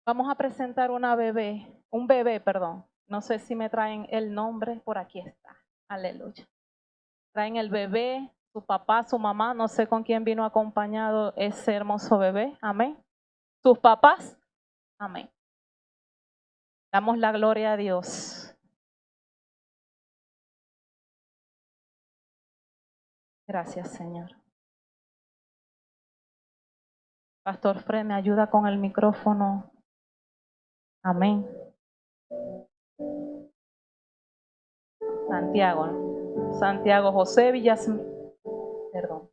Vamos a presentar un bebé, perdón. No sé si me traen el nombre, por aquí está. Aleluya. Traen el bebé, su papá, su mamá, no sé con quién vino acompañado ese hermoso bebé. Amén. Sus papás. Amén. Damos la gloria a Dios. Gracias, Señor. Pastor Fred, me ayuda con el micrófono. Amén. Santiago José Villas. Perdón.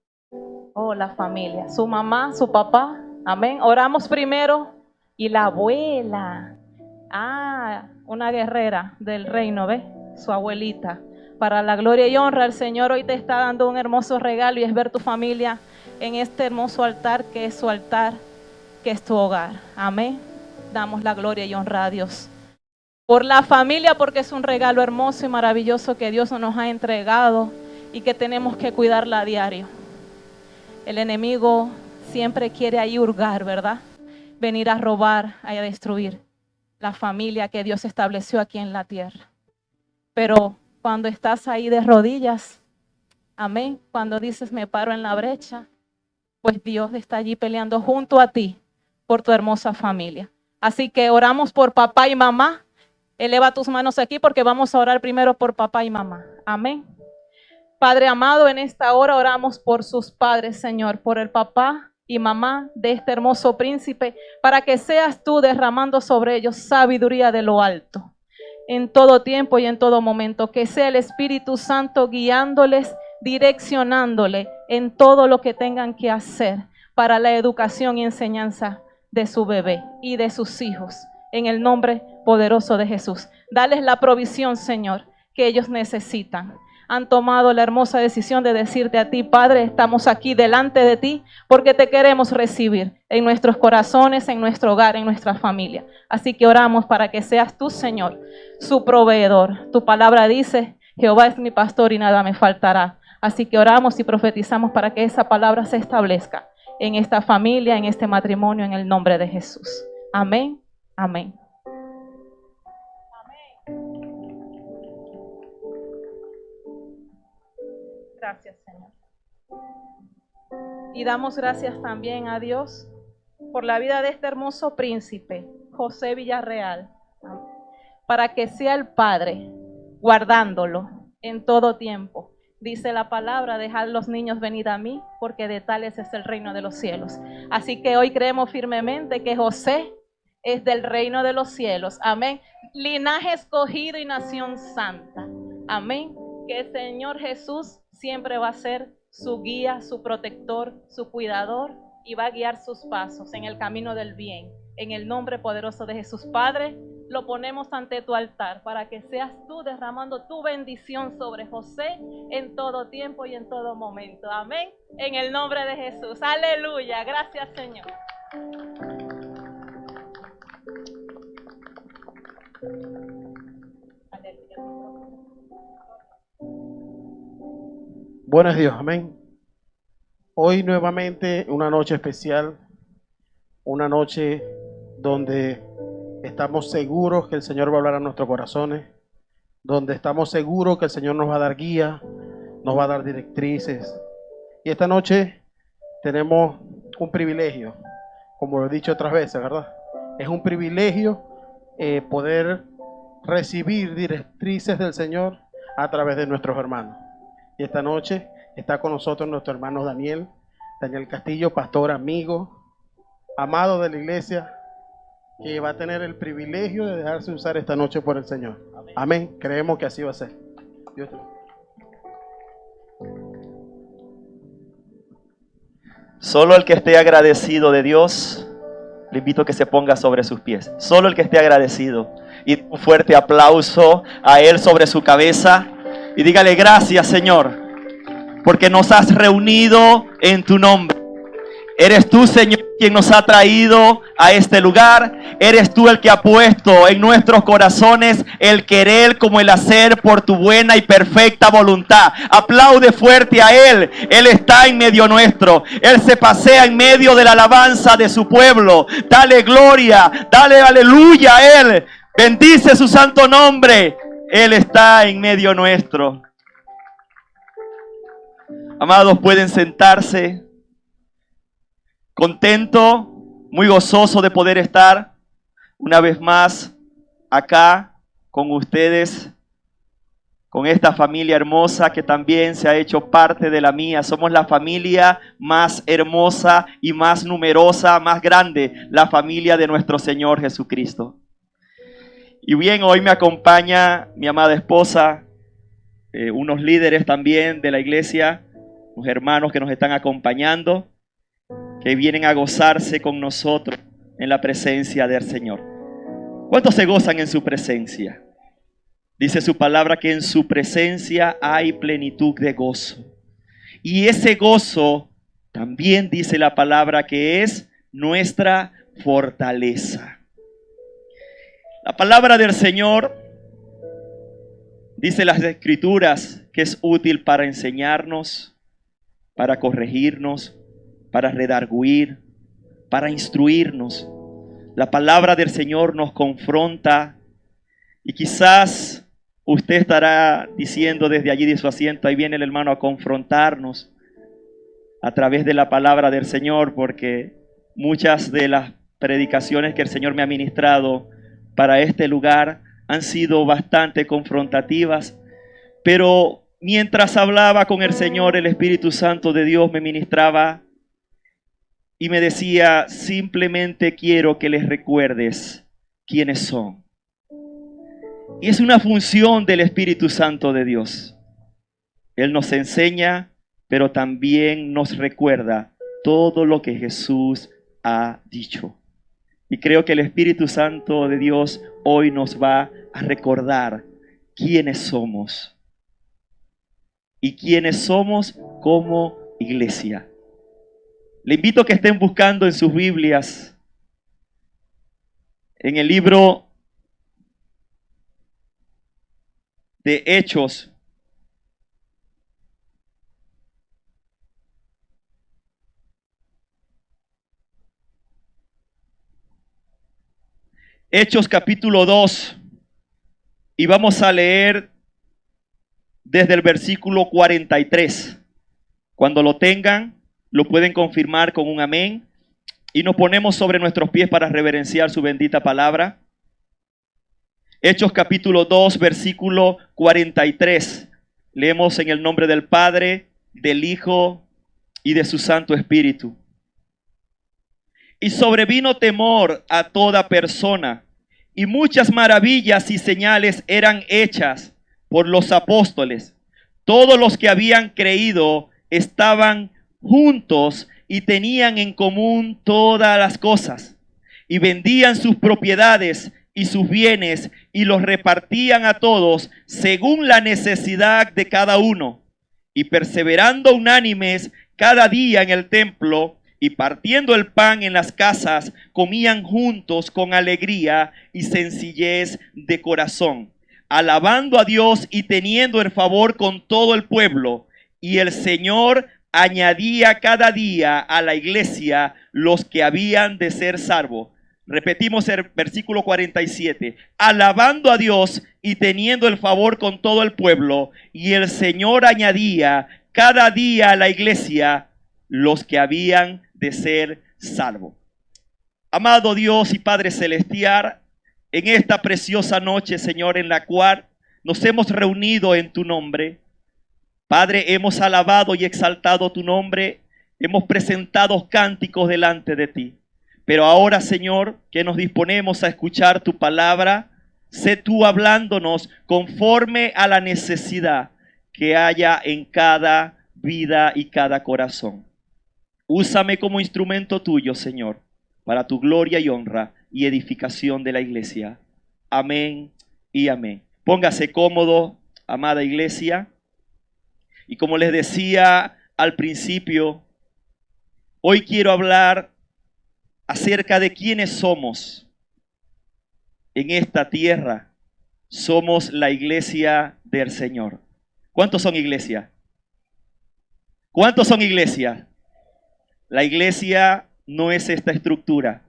Oh, la familia. Su mamá, su papá. Amén. Oramos primero. Y la abuela. Una guerrera del reino, ¿ves? Su abuelita. Para la gloria y honra, el Señor hoy te está dando un hermoso regalo y es ver tu familia en este hermoso altar que es su altar, que es tu hogar. Amén. Damos la gloria y honra a Dios por la familia, porque es un regalo hermoso y maravilloso que Dios nos ha entregado y que tenemos que cuidarla a diario. El enemigo siempre quiere ahí hurgar, ¿verdad? Venir a robar, a destruir la familia que Dios estableció aquí en la tierra. Pero cuando estás ahí de rodillas, amén, cuando dices me paro en la brecha, pues Dios está allí peleando junto a ti por tu hermosa familia. Así que oramos por papá y mamá. Eleva tus manos aquí porque vamos a orar primero por papá y mamá. Amén. Padre amado, en esta hora oramos por sus padres, Señor, por el papá y mamá de este hermoso príncipe, para que seas tú derramando sobre ellos sabiduría de lo alto, en todo tiempo y en todo momento, que sea el Espíritu Santo guiándoles, direccionándole en todo lo que tengan que hacer para la educación y enseñanza de su bebé y de sus hijos, en el nombre poderoso de Jesús. Dales la provisión, Señor, que ellos necesitan. Han tomado la hermosa decisión de decirte a ti, Padre, estamos aquí delante de ti porque te queremos recibir en nuestros corazones, en nuestro hogar, en nuestra familia. Así que oramos para que seas tú, Señor, su proveedor. Tu palabra dice, Jehová es mi pastor y nada me faltará. Así que oramos y profetizamos para que esa palabra se establezca en esta familia, en este matrimonio, en el nombre de Jesús. Amén. Amén. Gracias, Señor. Y damos gracias también a Dios por la vida de este hermoso príncipe, José Villarreal, para que sea el Padre guardándolo en todo tiempo. Dice la palabra, dejad los niños venir a mí, porque de tales es el reino de los cielos. Así que hoy creemos firmemente que José es del reino de los cielos. Amén. Linaje escogido y nación santa. Amén. Que el Señor Jesús siempre va a ser su guía, su protector, su cuidador, y va a guiar sus pasos en el camino del bien. En el nombre poderoso de Jesús. Padre, lo ponemos ante tu altar para que seas tú derramando tu bendición sobre José en todo tiempo y en todo momento. Amén. En el nombre de Jesús. Aleluya. Gracias, Señor. Bueno es Dios, amén. Hoy nuevamente una noche especial, una noche donde estamos seguros que el Señor va a hablar a nuestros corazones, donde estamos seguros que el Señor nos va a dar guía, nos va a dar directrices. Y esta noche tenemos un privilegio, como lo he dicho otras veces, ¿verdad? Es un privilegio poder recibir directrices del Señor a través de nuestros hermanos. Y esta noche está con nosotros nuestro hermano Daniel Castillo, pastor, amigo, amado de la iglesia, que va a tener el privilegio de dejarse usar esta noche por el Señor. Amén. Creemos que así va a ser. Dios te... Solo el que esté agradecido de Dios, le invito a que se ponga sobre sus pies. Solo el que esté agradecido. Y un fuerte aplauso a Él sobre su cabeza. Y dígale gracias, Señor, porque nos has reunido en tu nombre. Eres tú, Señor, quien nos ha traído a este lugar. Eres tú el que ha puesto en nuestros corazones el querer como el hacer por tu buena y perfecta voluntad. Aplaude fuerte a Él. Él está en medio nuestro. Él se pasea en medio de la alabanza de su pueblo. Dale gloria, dale aleluya a Él. Bendice su santo nombre. Él está en medio nuestro. Amados, pueden sentarse. Contento, muy gozoso de poder estar una vez más acá con ustedes, con esta familia hermosa que también se ha hecho parte de la mía. Somos la familia más hermosa y más numerosa, más grande, la familia de nuestro Señor Jesucristo. Y bien, hoy me acompaña mi amada esposa, unos líderes también de la iglesia, unos hermanos que nos están acompañando, que vienen a gozarse con nosotros en la presencia del Señor. ¿Cuántos se gozan en su presencia? Dice su palabra que en su presencia hay plenitud de gozo. Y ese gozo también dice la palabra que es nuestra fortaleza. La palabra del Señor dice las Escrituras que es útil para enseñarnos, para corregirnos, para redarguir, para instruirnos. La palabra del Señor nos confronta y quizás usted estará diciendo desde allí de su asiento, ahí viene el hermano a confrontarnos a través de la palabra del Señor, porque muchas de las predicaciones que el Señor me ha ministrado para este lugar han sido bastante confrontativas, pero mientras hablaba con el Señor, el Espíritu Santo de Dios me ministraba y me decía, simplemente quiero que les recuerdes quiénes son. Y es una función del Espíritu Santo de Dios. Él nos enseña, pero también nos recuerda todo lo que Jesús ha dicho. Y creo que el Espíritu Santo de Dios hoy nos va a recordar quiénes somos. Y quiénes somos como iglesia. Le invito a que estén buscando en sus Biblias, en el libro de Hechos. Hechos capítulo 2. Y vamos a leer desde el versículo 43. Cuando lo tengan, lo pueden confirmar con un amén. Y nos ponemos sobre nuestros pies para reverenciar su bendita palabra. Hechos capítulo 2, versículo 43. Leemos en el nombre del Padre, del Hijo y de su Santo Espíritu. Y sobrevino temor a toda persona, y muchas maravillas y señales eran hechas por los apóstoles. Todos los que habían creído estaban juntos y tenían en común todas las cosas, y vendían sus propiedades y sus bienes y los repartían a todos según la necesidad de cada uno, y perseverando unánimes cada día en el templo y partiendo el pan en las casas, comían juntos con alegría y sencillez de corazón, alabando a Dios y teniendo el favor con todo el pueblo. Y el Señor añadía cada día a la iglesia los que habían de ser salvos. Repetimos el versículo 47. Alabando a Dios y teniendo el favor con todo el pueblo. Y el Señor añadía cada día a la iglesia los que habían de ser salvos. Amado Dios y Padre Celestial, en esta preciosa noche, Señor, en la cual nos hemos reunido en tu nombre, Padre, hemos alabado y exaltado tu nombre, hemos presentado cánticos delante de ti. Pero ahora, Señor, que nos disponemos a escuchar tu palabra, sé tú hablándonos conforme a la necesidad que haya en cada vida y cada corazón. Úsame como instrumento tuyo, Señor, para tu gloria y honra y edificación de la iglesia. Amén y amén. Póngase cómodo, amada iglesia. Y como les decía al principio, Hoy quiero hablar acerca de quiénes somos en esta tierra. Somos la iglesia del Señor. ¿Cuántos son iglesia? ¿Cuántos son iglesia? La iglesia no es esta estructura.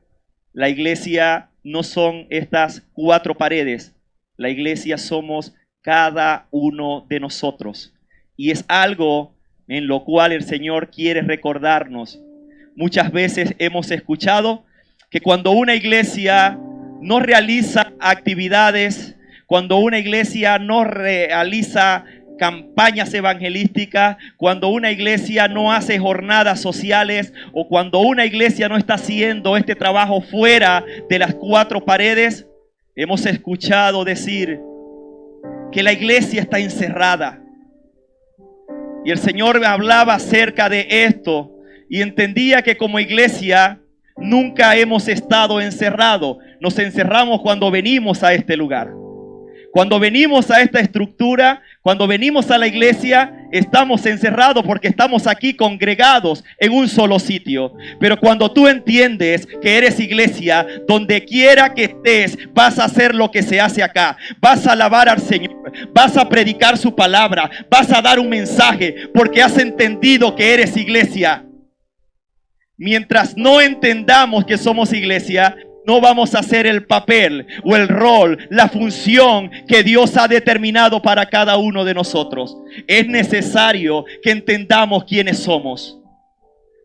La iglesia no son estas 4 paredes. La iglesia somos cada uno de nosotros. Y es algo en lo cual el Señor quiere recordarnos. Muchas veces hemos escuchado que cuando una iglesia no realiza actividades, cuando una iglesia no realiza campañas evangelísticas, cuando una iglesia no hace jornadas sociales o cuando una iglesia no está haciendo este trabajo fuera de las 4 paredes, hemos escuchado decir que la iglesia está encerrada. Y el Señor me hablaba acerca de esto y entendía que como iglesia nunca hemos estado encerrados. Nos encerramos cuando venimos a este lugar. Cuando venimos a esta estructura, cuando venimos a la iglesia, estamos encerrados porque estamos aquí congregados en un solo sitio. Pero cuando tú entiendes que eres iglesia, donde quiera que estés, vas a hacer lo que se hace acá. Vas a alabar al Señor, vas a predicar su palabra, vas a dar un mensaje porque has entendido que eres iglesia. Mientras no entendamos que somos iglesia, no vamos a hacer el papel o el rol, la función que Dios ha determinado para cada uno de nosotros. Es necesario que entendamos quiénes somos.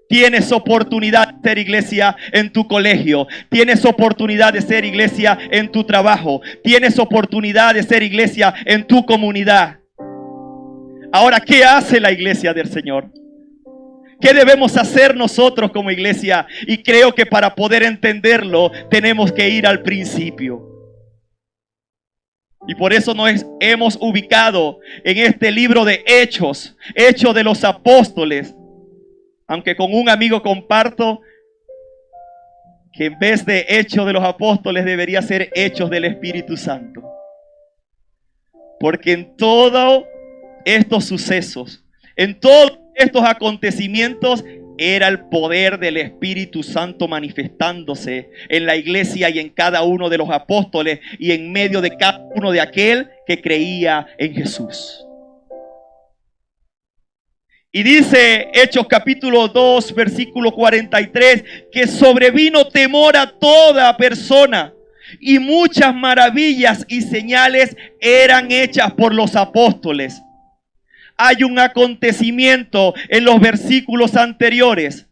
Tienes oportunidad de ser iglesia en tu colegio. Tienes oportunidad de ser iglesia en tu trabajo. Tienes oportunidad de ser iglesia en tu comunidad. Ahora, ¿qué hace la iglesia del Señor? ¿Qué debemos hacer nosotros como iglesia? Y creo que para poder entenderlo tenemos que ir al principio. Y por eso nos hemos ubicado en este libro de Hechos, Hechos de los Apóstoles. Aunque con un amigo comparto que en vez de Hechos de los Apóstoles debería ser Hechos del Espíritu Santo. Porque en todos estos sucesos, en todos estos acontecimientos, era el poder del Espíritu Santo manifestándose en la iglesia y en cada uno de los apóstoles y en medio de cada uno de aquel que creía en Jesús. Y dice Hechos capítulo 2, versículo 43, que sobrevino temor a toda persona y muchas maravillas y señales eran hechas por los apóstoles. Hay un acontecimiento en los versículos anteriores.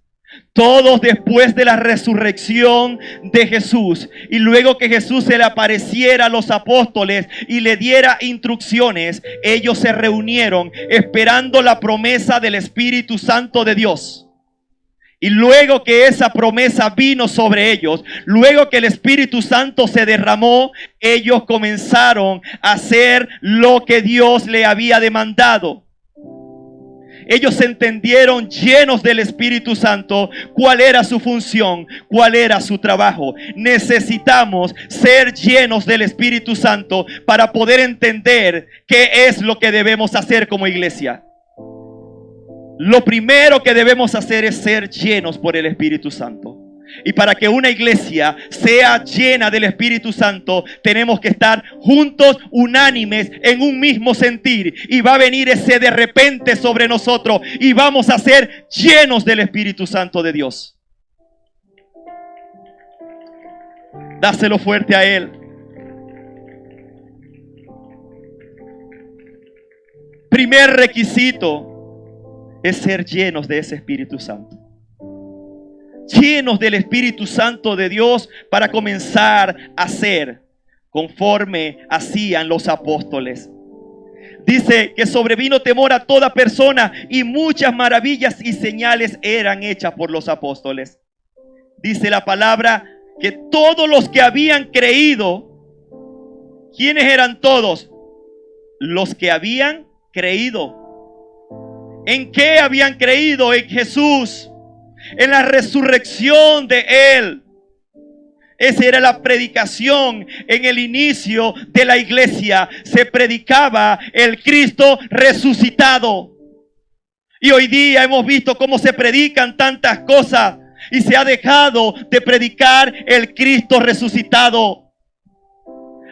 Todos después de la resurrección de Jesús y luego que Jesús se le apareciera a los apóstoles y le diera instrucciones, ellos se reunieron esperando la promesa del Espíritu Santo de Dios. Y luego que esa promesa vino sobre ellos, luego que el Espíritu Santo se derramó, ellos comenzaron a hacer lo que Dios le había demandado. Ellos entendieron, llenos del Espíritu Santo, cuál era su función, cuál era su trabajo. Necesitamos ser llenos del Espíritu Santo para poder entender qué es lo que debemos hacer como iglesia. Lo primero que debemos hacer es ser llenos por el Espíritu Santo. Y para que una iglesia sea llena del Espíritu Santo, tenemos que estar juntos, unánimes, en un mismo sentir. Y va a venir ese de repente sobre nosotros y vamos a ser llenos del Espíritu Santo de Dios. Dáselo fuerte a Él. Primer requisito es ser llenos de ese Espíritu Santo. Llenos del Espíritu Santo de Dios para comenzar a hacer conforme hacían los apóstoles. Dice que sobrevino temor a toda persona y muchas maravillas y señales eran hechas por los apóstoles. Dice la palabra que todos los que habían creído, ¿quiénes eran todos? Los que habían creído. ¿En qué habían creído? En Jesús. En la resurrección de Él. Esa era la predicación en el inicio de la iglesia. Se predicaba el Cristo resucitado. Y hoy día hemos visto cómo se predican tantas cosas y se ha dejado de predicar el Cristo resucitado.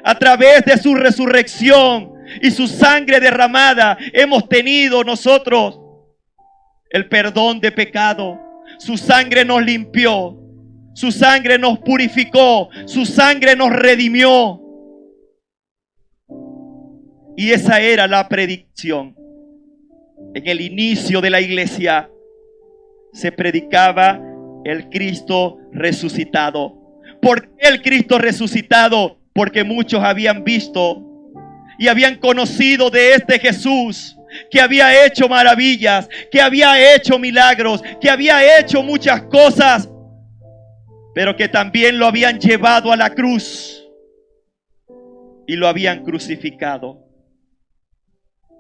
A través de su resurrección y su sangre derramada hemos tenido nosotros el perdón de pecado. Su sangre nos limpió, su sangre nos purificó, su sangre nos redimió. Y esa era la predicción. En el inicio de la iglesia se predicaba el Cristo resucitado. ¿Por qué el Cristo resucitado? Porque muchos habían visto y habían conocido de este Jesús que había hecho maravillas, que había hecho milagros, que había hecho muchas cosas, pero que también lo habían llevado a la cruz y lo habían crucificado.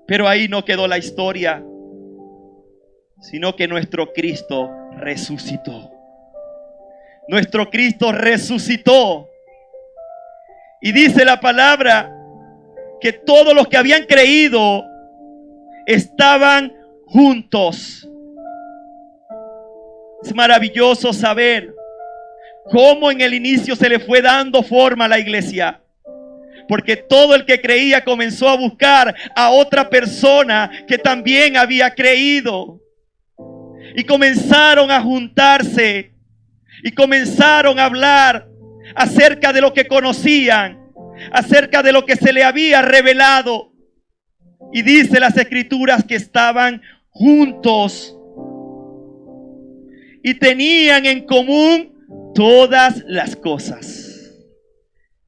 Pero ahí no quedó la historia, sino que nuestro Cristo resucitó. Nuestro Cristo resucitó. Y dice la palabra que todos los que habían creído estaban juntos. Es maravilloso saber cómo en el inicio se le fue dando forma a la iglesia. Porque todo el que creía comenzó a buscar a otra persona que también había creído. Y comenzaron a juntarse. Y comenzaron a hablar acerca de lo que conocían, acerca de lo que se le había revelado. Y dice las escrituras que estaban juntos y tenían en común todas las cosas.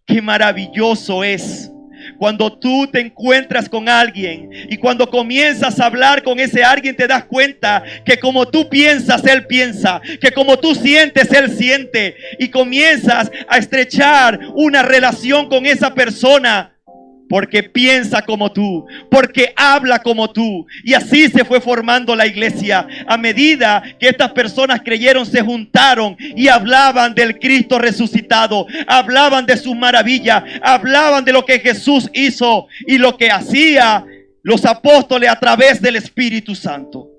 Qué maravilloso es cuando tú te encuentras con alguien y cuando comienzas a hablar con ese alguien te das cuenta que como tú piensas, él piensa, que como tú sientes, él siente, y comienzas a estrechar una relación con esa persona porque piensa como tú, porque habla como tú. Y así se fue formando la iglesia. A medida que estas personas creyeron, se juntaron y hablaban del Cristo resucitado, hablaban de sus maravillas, hablaban de lo que Jesús hizo y lo que hacía los apóstoles a través del Espíritu Santo.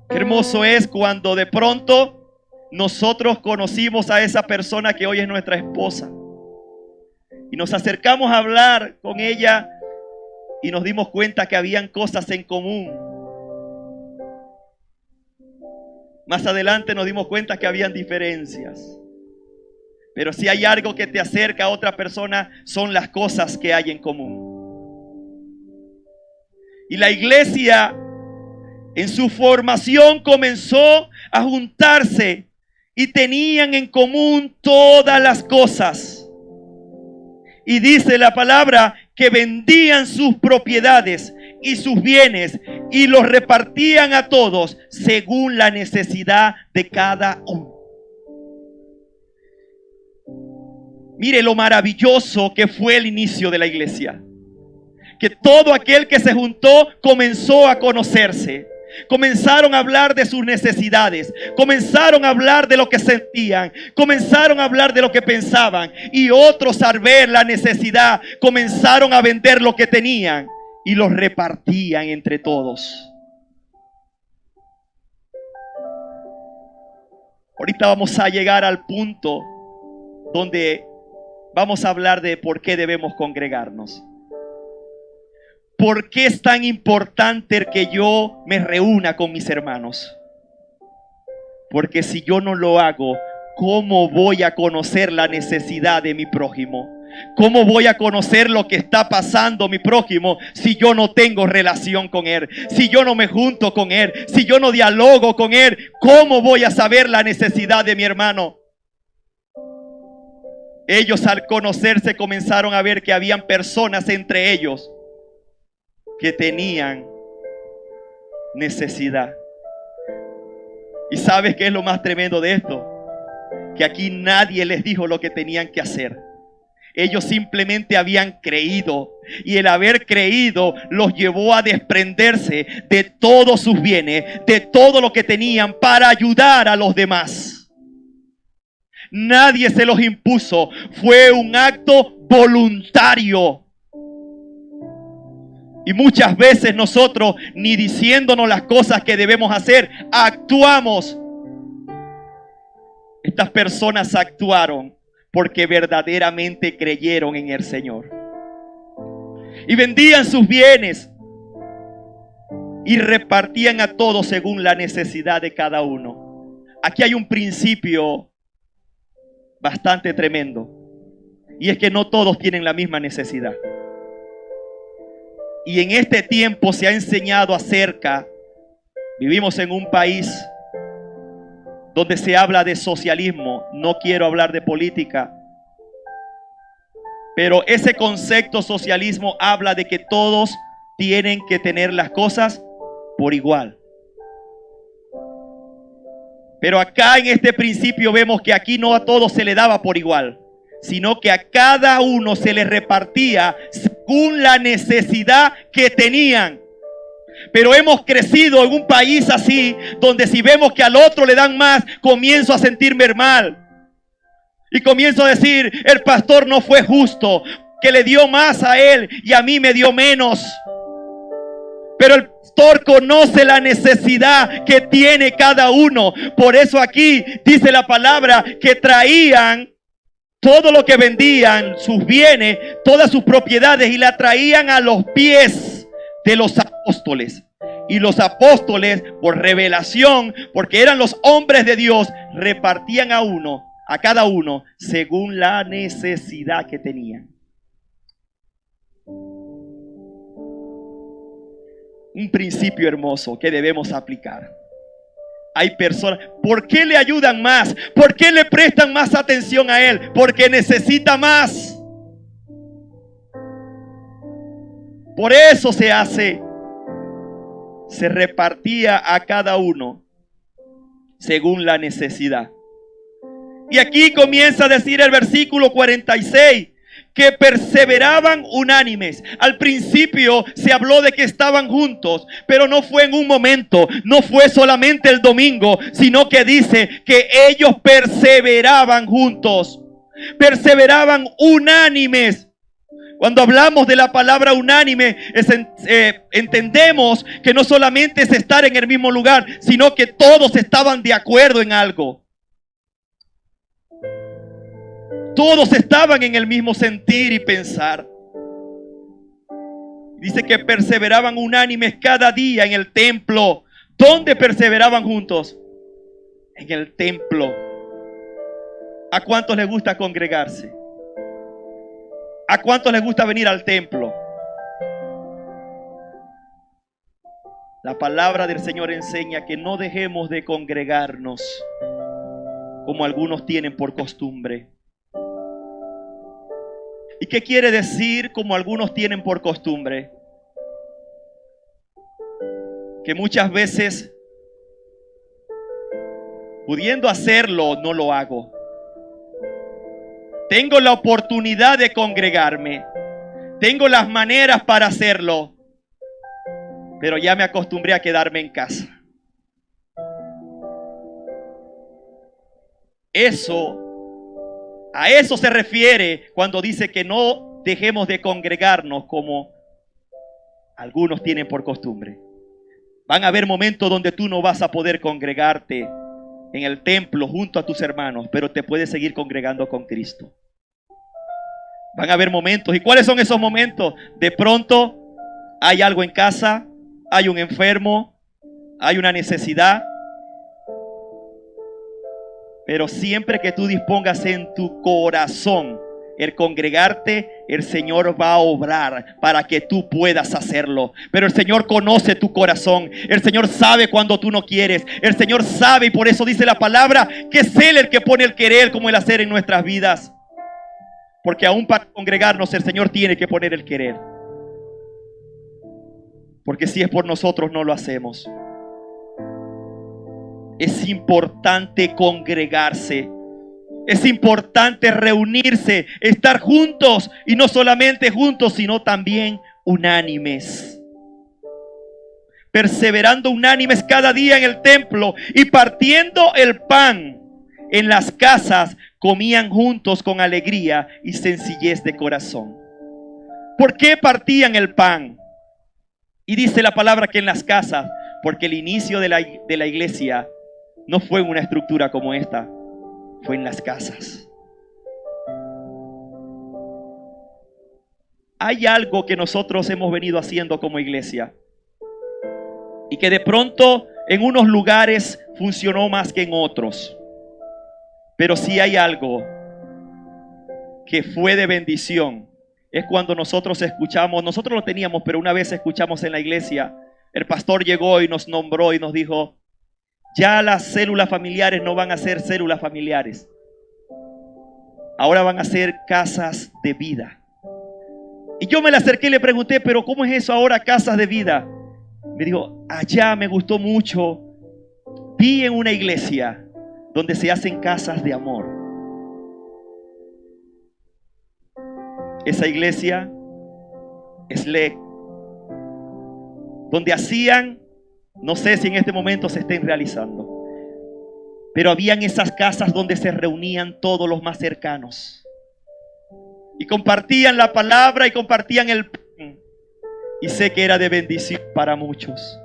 Qué hermoso es cuando de pronto nosotros conocimos a esa persona que hoy es nuestra esposa. Y nos acercamos a hablar con ella y nos dimos cuenta que habían cosas en común. Más adelante nos dimos cuenta que habían diferencias. Pero si hay algo que te acerca a otra persona, son las cosas que hay en común. Y la iglesia en su formación comenzó a juntarse y tenían en común todas las cosas. Y dice la palabra que vendían sus propiedades y sus bienes y los repartían a todos según la necesidad de cada uno. Mire lo maravilloso que fue el inicio de la iglesia. Que todo aquel que se juntó comenzó a conocerse. Comenzaron a hablar de sus necesidades, comenzaron a hablar de lo que sentían, comenzaron a hablar de lo que pensaban, y otros al ver la necesidad comenzaron a vender lo que tenían y los repartían entre todos. Ahorita vamos a llegar al punto donde vamos a hablar de por qué debemos congregarnos. ¿Por qué es tan importante que yo me reúna con mis hermanos? Porque si yo no lo hago, ¿cómo voy a conocer la necesidad de mi prójimo? ¿Cómo voy a conocer lo que está pasando mi prójimo si yo no tengo relación con él? Si yo no me junto con él, si yo no dialogo con él, ¿cómo voy a saber la necesidad de mi hermano? Ellos al conocerse comenzaron a ver que habían personas entre ellos que tenían necesidad. ¿Y sabes qué es lo más tremendo de esto? Que aquí nadie les dijo lo que tenían que hacer. Ellos simplemente habían creído, y el haber creído los llevó a desprenderse de todos sus bienes, de todo lo que tenían, para ayudar a los demás. Nadie se los impuso, fue un acto voluntario. Y muchas veces nosotros, ni diciéndonos las cosas que debemos hacer, actuamos. Estas personas actuaron porque verdaderamente creyeron en el Señor. Y vendían sus bienes y repartían a todos según la necesidad de cada uno. Aquí hay un principio bastante tremendo. Y es que no todos tienen la misma necesidad. Y en este tiempo se ha enseñado acerca, vivimos en un país donde se habla de socialismo. No quiero hablar de política, pero ese concepto socialismo habla de que todos tienen que tener las cosas por igual. Pero acá en este principio vemos que aquí no a todos se le daba por igual, sino que a cada uno se le repartía según la necesidad que tenían. Pero hemos crecido en un país así, donde si vemos que al otro le dan más, comienzo a sentirme mal. Y comienzo a decir, el pastor no fue justo, que le dio más a él y a mí me dio menos. Pero el pastor conoce la necesidad que tiene cada uno. Por eso aquí dice la palabra que traían todo lo que vendían, sus bienes, todas sus propiedades, y la traían a los pies de los apóstoles. Y los apóstoles, por revelación, porque eran los hombres de Dios, repartían a cada uno según la necesidad que tenían. Un principio hermoso que debemos aplicar. Hay personas, ¿por qué le ayudan más? ¿Por qué le prestan más atención a él? Porque necesita más. Por eso se repartía a cada uno según la necesidad. Y aquí comienza a decir el versículo 46, que perseveraban unánimes. Al principio se habló de que estaban juntos, pero no fue en un momento, no fue solamente el domingo, sino que dice que ellos perseveraban juntos, perseveraban unánimes. Cuando hablamos de la palabra unánime, entendemos que no solamente es estar en el mismo lugar, sino que todos estaban de acuerdo en algo. Todos estaban en el mismo sentir y pensar. Dice que perseveraban unánimes cada día en el templo. ¿Dónde perseveraban juntos? En el templo. ¿A cuántos les gusta congregarse? ¿A cuántos les gusta venir al templo? La palabra del Señor enseña que no dejemos de congregarnos como algunos tienen por costumbre. ¿Y qué quiere decir como algunos tienen por costumbre? Que muchas veces, pudiendo hacerlo, no lo hago. Tengo la oportunidad de congregarme. Tengo las maneras para hacerlo. Pero ya me acostumbré a quedarme en casa. A eso se refiere cuando dice que no dejemos de congregarnos como algunos tienen por costumbre. Van a haber momentos donde tú no vas a poder congregarte en el templo junto a tus hermanos, pero te puedes seguir congregando con Cristo. Van a haber momentos. ¿Y cuáles son esos momentos? De pronto hay algo en casa, hay un enfermo, hay una necesidad. Pero siempre que tú dispongas en tu corazón el congregarte, el Señor va a obrar para que tú puedas hacerlo. Pero el Señor conoce tu corazón. El Señor sabe cuando tú no quieres. El Señor sabe, y por eso dice la palabra que es Él el que pone el querer como el hacer en nuestras vidas. Porque aún para congregarnos el Señor tiene que poner el querer. Porque si es por nosotros no lo hacemos. Es importante congregarse. Es importante reunirse, estar juntos. Y no solamente juntos, sino también unánimes. Perseverando unánimes cada día en el templo y partiendo el pan en las casas, comían juntos con alegría y sencillez de corazón. ¿Por qué partían el pan? Y dice la palabra que en las casas, porque el inicio de la iglesia no fue en una estructura como esta, fue en las casas. Hay algo que nosotros hemos venido haciendo como iglesia y que de pronto en unos lugares funcionó más que en otros. Pero sí hay algo que fue de bendición. Es cuando nosotros escuchamos, nosotros lo teníamos, pero una vez escuchamos en la iglesia, el pastor llegó y nos nombró y nos dijo: ya las células familiares no van a ser células familiares. Ahora van a ser casas de vida. Y yo me le acerqué y le pregunté: pero ¿cómo es eso ahora, casas de vida? Me dijo: allá me gustó mucho. Vi en una iglesia donde se hacen casas de amor. Esa iglesia es LEC, donde hacían, no sé si en este momento se estén realizando, pero habían esas casas donde se reunían todos los más cercanos y compartían la palabra y compartían el pan, y sé que era de bendición para muchos.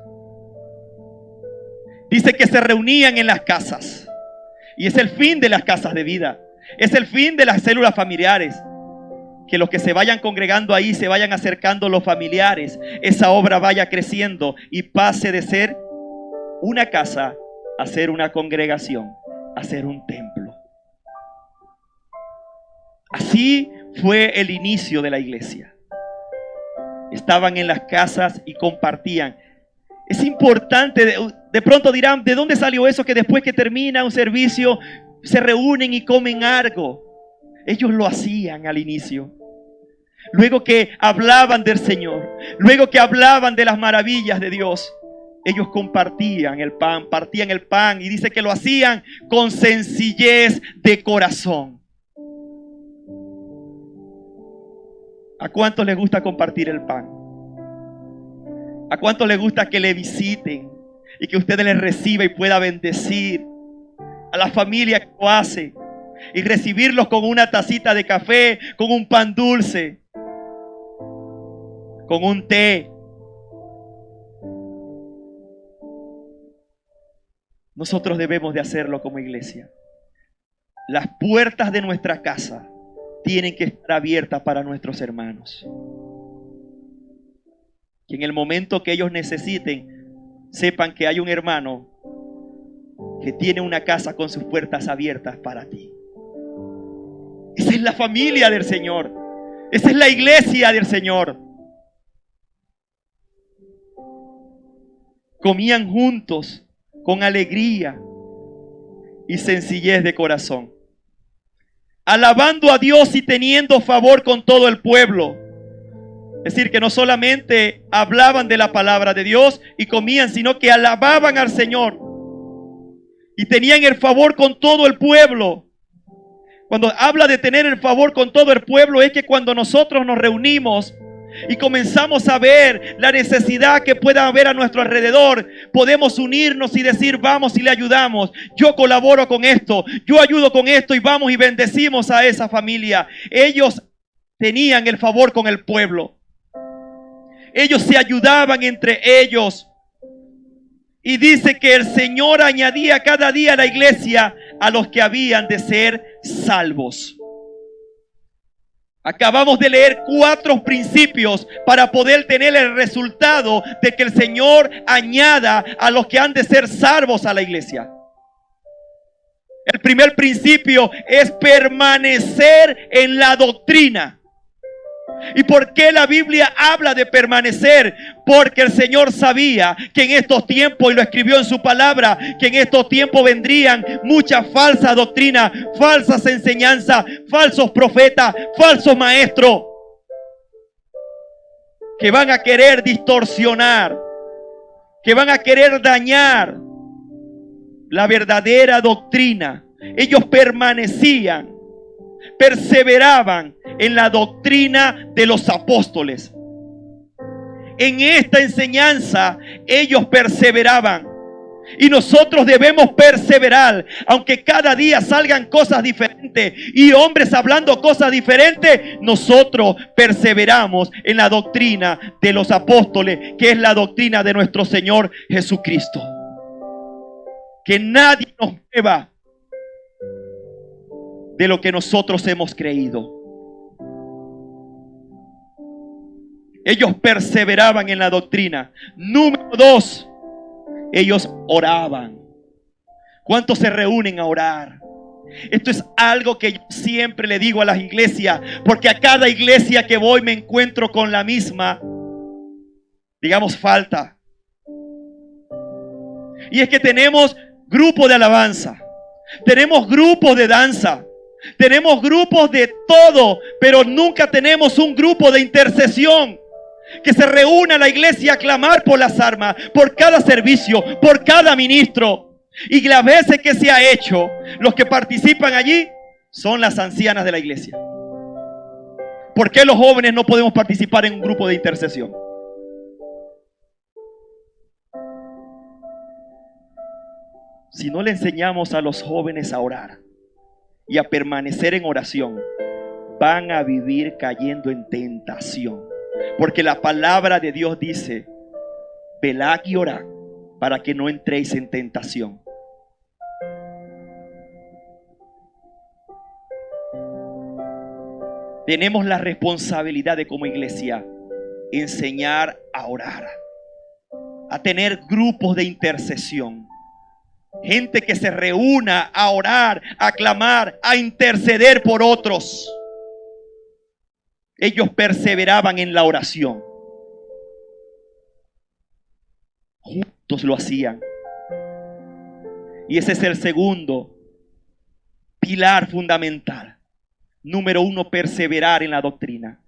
Dice que se reunían en las casas, y es el fin de las casas de vida, es el fin de las células familiares. Que los que se vayan congregando ahí, se vayan acercando los familiares, esa obra vaya creciendo y pase de ser una casa a ser una congregación, a ser un templo. Así fue el inicio de la iglesia. Estaban en las casas y compartían. Es importante, de pronto dirán: ¿de dónde salió eso que después que termina un servicio se reúnen y comen algo? Ellos lo hacían al inicio. Luego que hablaban del Señor, luego que hablaban de las maravillas de Dios, ellos compartían el pan, partían el pan, y dice que lo hacían con sencillez de corazón. ¿A cuántos les gusta compartir el pan? ¿A cuántos les gusta que le visiten y que usted les reciba y pueda bendecir a la familia que lo hace? Y recibirlos con una tacita de café, con un pan dulce, con un té. Nosotros debemos de hacerlo como iglesia. Las puertas de nuestra casa tienen que estar abiertas para nuestros hermanos. Que en el momento que ellos necesiten, sepan que hay un hermano que tiene una casa con sus puertas abiertas para ti. Esa es la familia del Señor. Esa es la iglesia del Señor. Comían juntos con alegría y sencillez de corazón, alabando a Dios y teniendo favor con todo el pueblo. Es decir, que no solamente hablaban de la palabra de Dios y comían, sino que alababan al Señor y tenían el favor con todo el pueblo. Cuando habla de tener el favor con todo el pueblo, es que cuando nosotros nos reunimos y comenzamos a ver la necesidad que pueda haber a nuestro alrededor, podemos unirnos y decir: vamos y le ayudamos. Yo colaboro con esto, yo ayudo con esto, y vamos y bendecimos a esa familia. Ellos tenían el favor con el pueblo. Ellos se ayudaban entre ellos. Y dice que el Señor añadía cada día a la iglesia a los que habían de ser salvos. Acabamos de leer 4 principios para poder tener el resultado de que el Señor añada a los que han de ser salvos a la iglesia. El primer principio es permanecer en la doctrina. ¿Y por qué la Biblia habla de permanecer? Porque el Señor sabía que en estos tiempos, y lo escribió en su palabra, que en estos tiempos vendrían muchas falsas doctrinas, falsas enseñanzas, falsos profetas, falsos maestros, que van a querer distorsionar, que van a querer dañar la verdadera doctrina. Ellos permanecían, perseveraban en la doctrina de los apóstoles. En esta enseñanza ellos perseveraban. Y nosotros debemos perseverar, aunque cada día salgan cosas diferentes y hombres hablando cosas diferentes. Nosotros perseveramos en la doctrina de los apóstoles, que es la doctrina de nuestro Señor Jesucristo. Que nadie nos mueva de lo que nosotros hemos creído. Ellos perseveraban en la doctrina. Número 2. Ellos oraban. ¿Cuántos se reúnen a orar? Esto es algo que yo siempre le digo a las iglesias, porque a cada iglesia que voy me encuentro con la misma, digamos, falta. Y es que tenemos grupos de alabanza, tenemos grupos de danza, tenemos grupos de todo, pero nunca tenemos un grupo de intercesión. Que se reúna la iglesia a clamar por las armas, por cada servicio, por cada ministro. Y las veces que se ha hecho, los que participan allí son las ancianas de la iglesia. ¿Por qué los jóvenes no podemos participar en un grupo de intercesión? Si no le enseñamos a los jóvenes a orar y a permanecer en oración, van a vivir cayendo en tentación. Porque la palabra de Dios dice: velad y orad para que no entréis en tentación. Tenemos la responsabilidad de, como iglesia, enseñar a orar, a tener grupos de intercesión. Gente que se reúna a orar, a clamar, a interceder por otros. Ellos perseveraban en la oración. Juntos lo hacían. Y ese es el segundo pilar fundamental. Número 1, perseverar en la doctrina.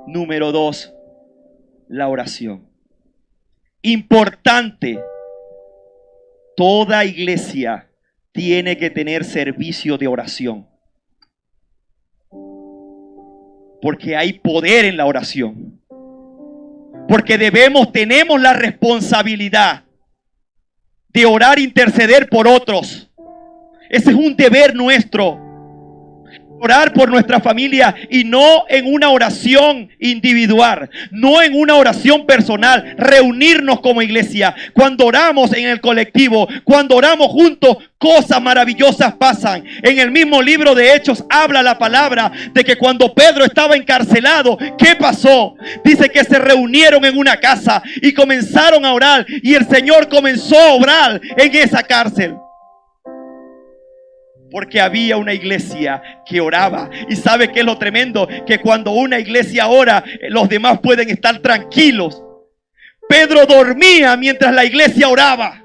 Número 2, la oración. Importante. Toda iglesia tiene que tener servicio de oración. Porque hay poder en la oración. Porque tenemos la responsabilidad de orar e interceder por otros. Ese es un deber nuestro. Orar por nuestra familia, y no en una oración individual, no en una oración personal. Reunirnos como iglesia. Cuando oramos en el colectivo, cuando oramos juntos, cosas maravillosas pasan. En el mismo libro de Hechos habla la palabra de que cuando Pedro estaba encarcelado, ¿qué pasó? Dice que se reunieron en una casa y comenzaron a orar, y el Señor comenzó a obrar en esa cárcel. Porque había una iglesia que oraba. Y ¿sabe qué es lo tremendo? Que cuando una iglesia ora, los demás pueden estar tranquilos. Pedro dormía mientras la iglesia oraba.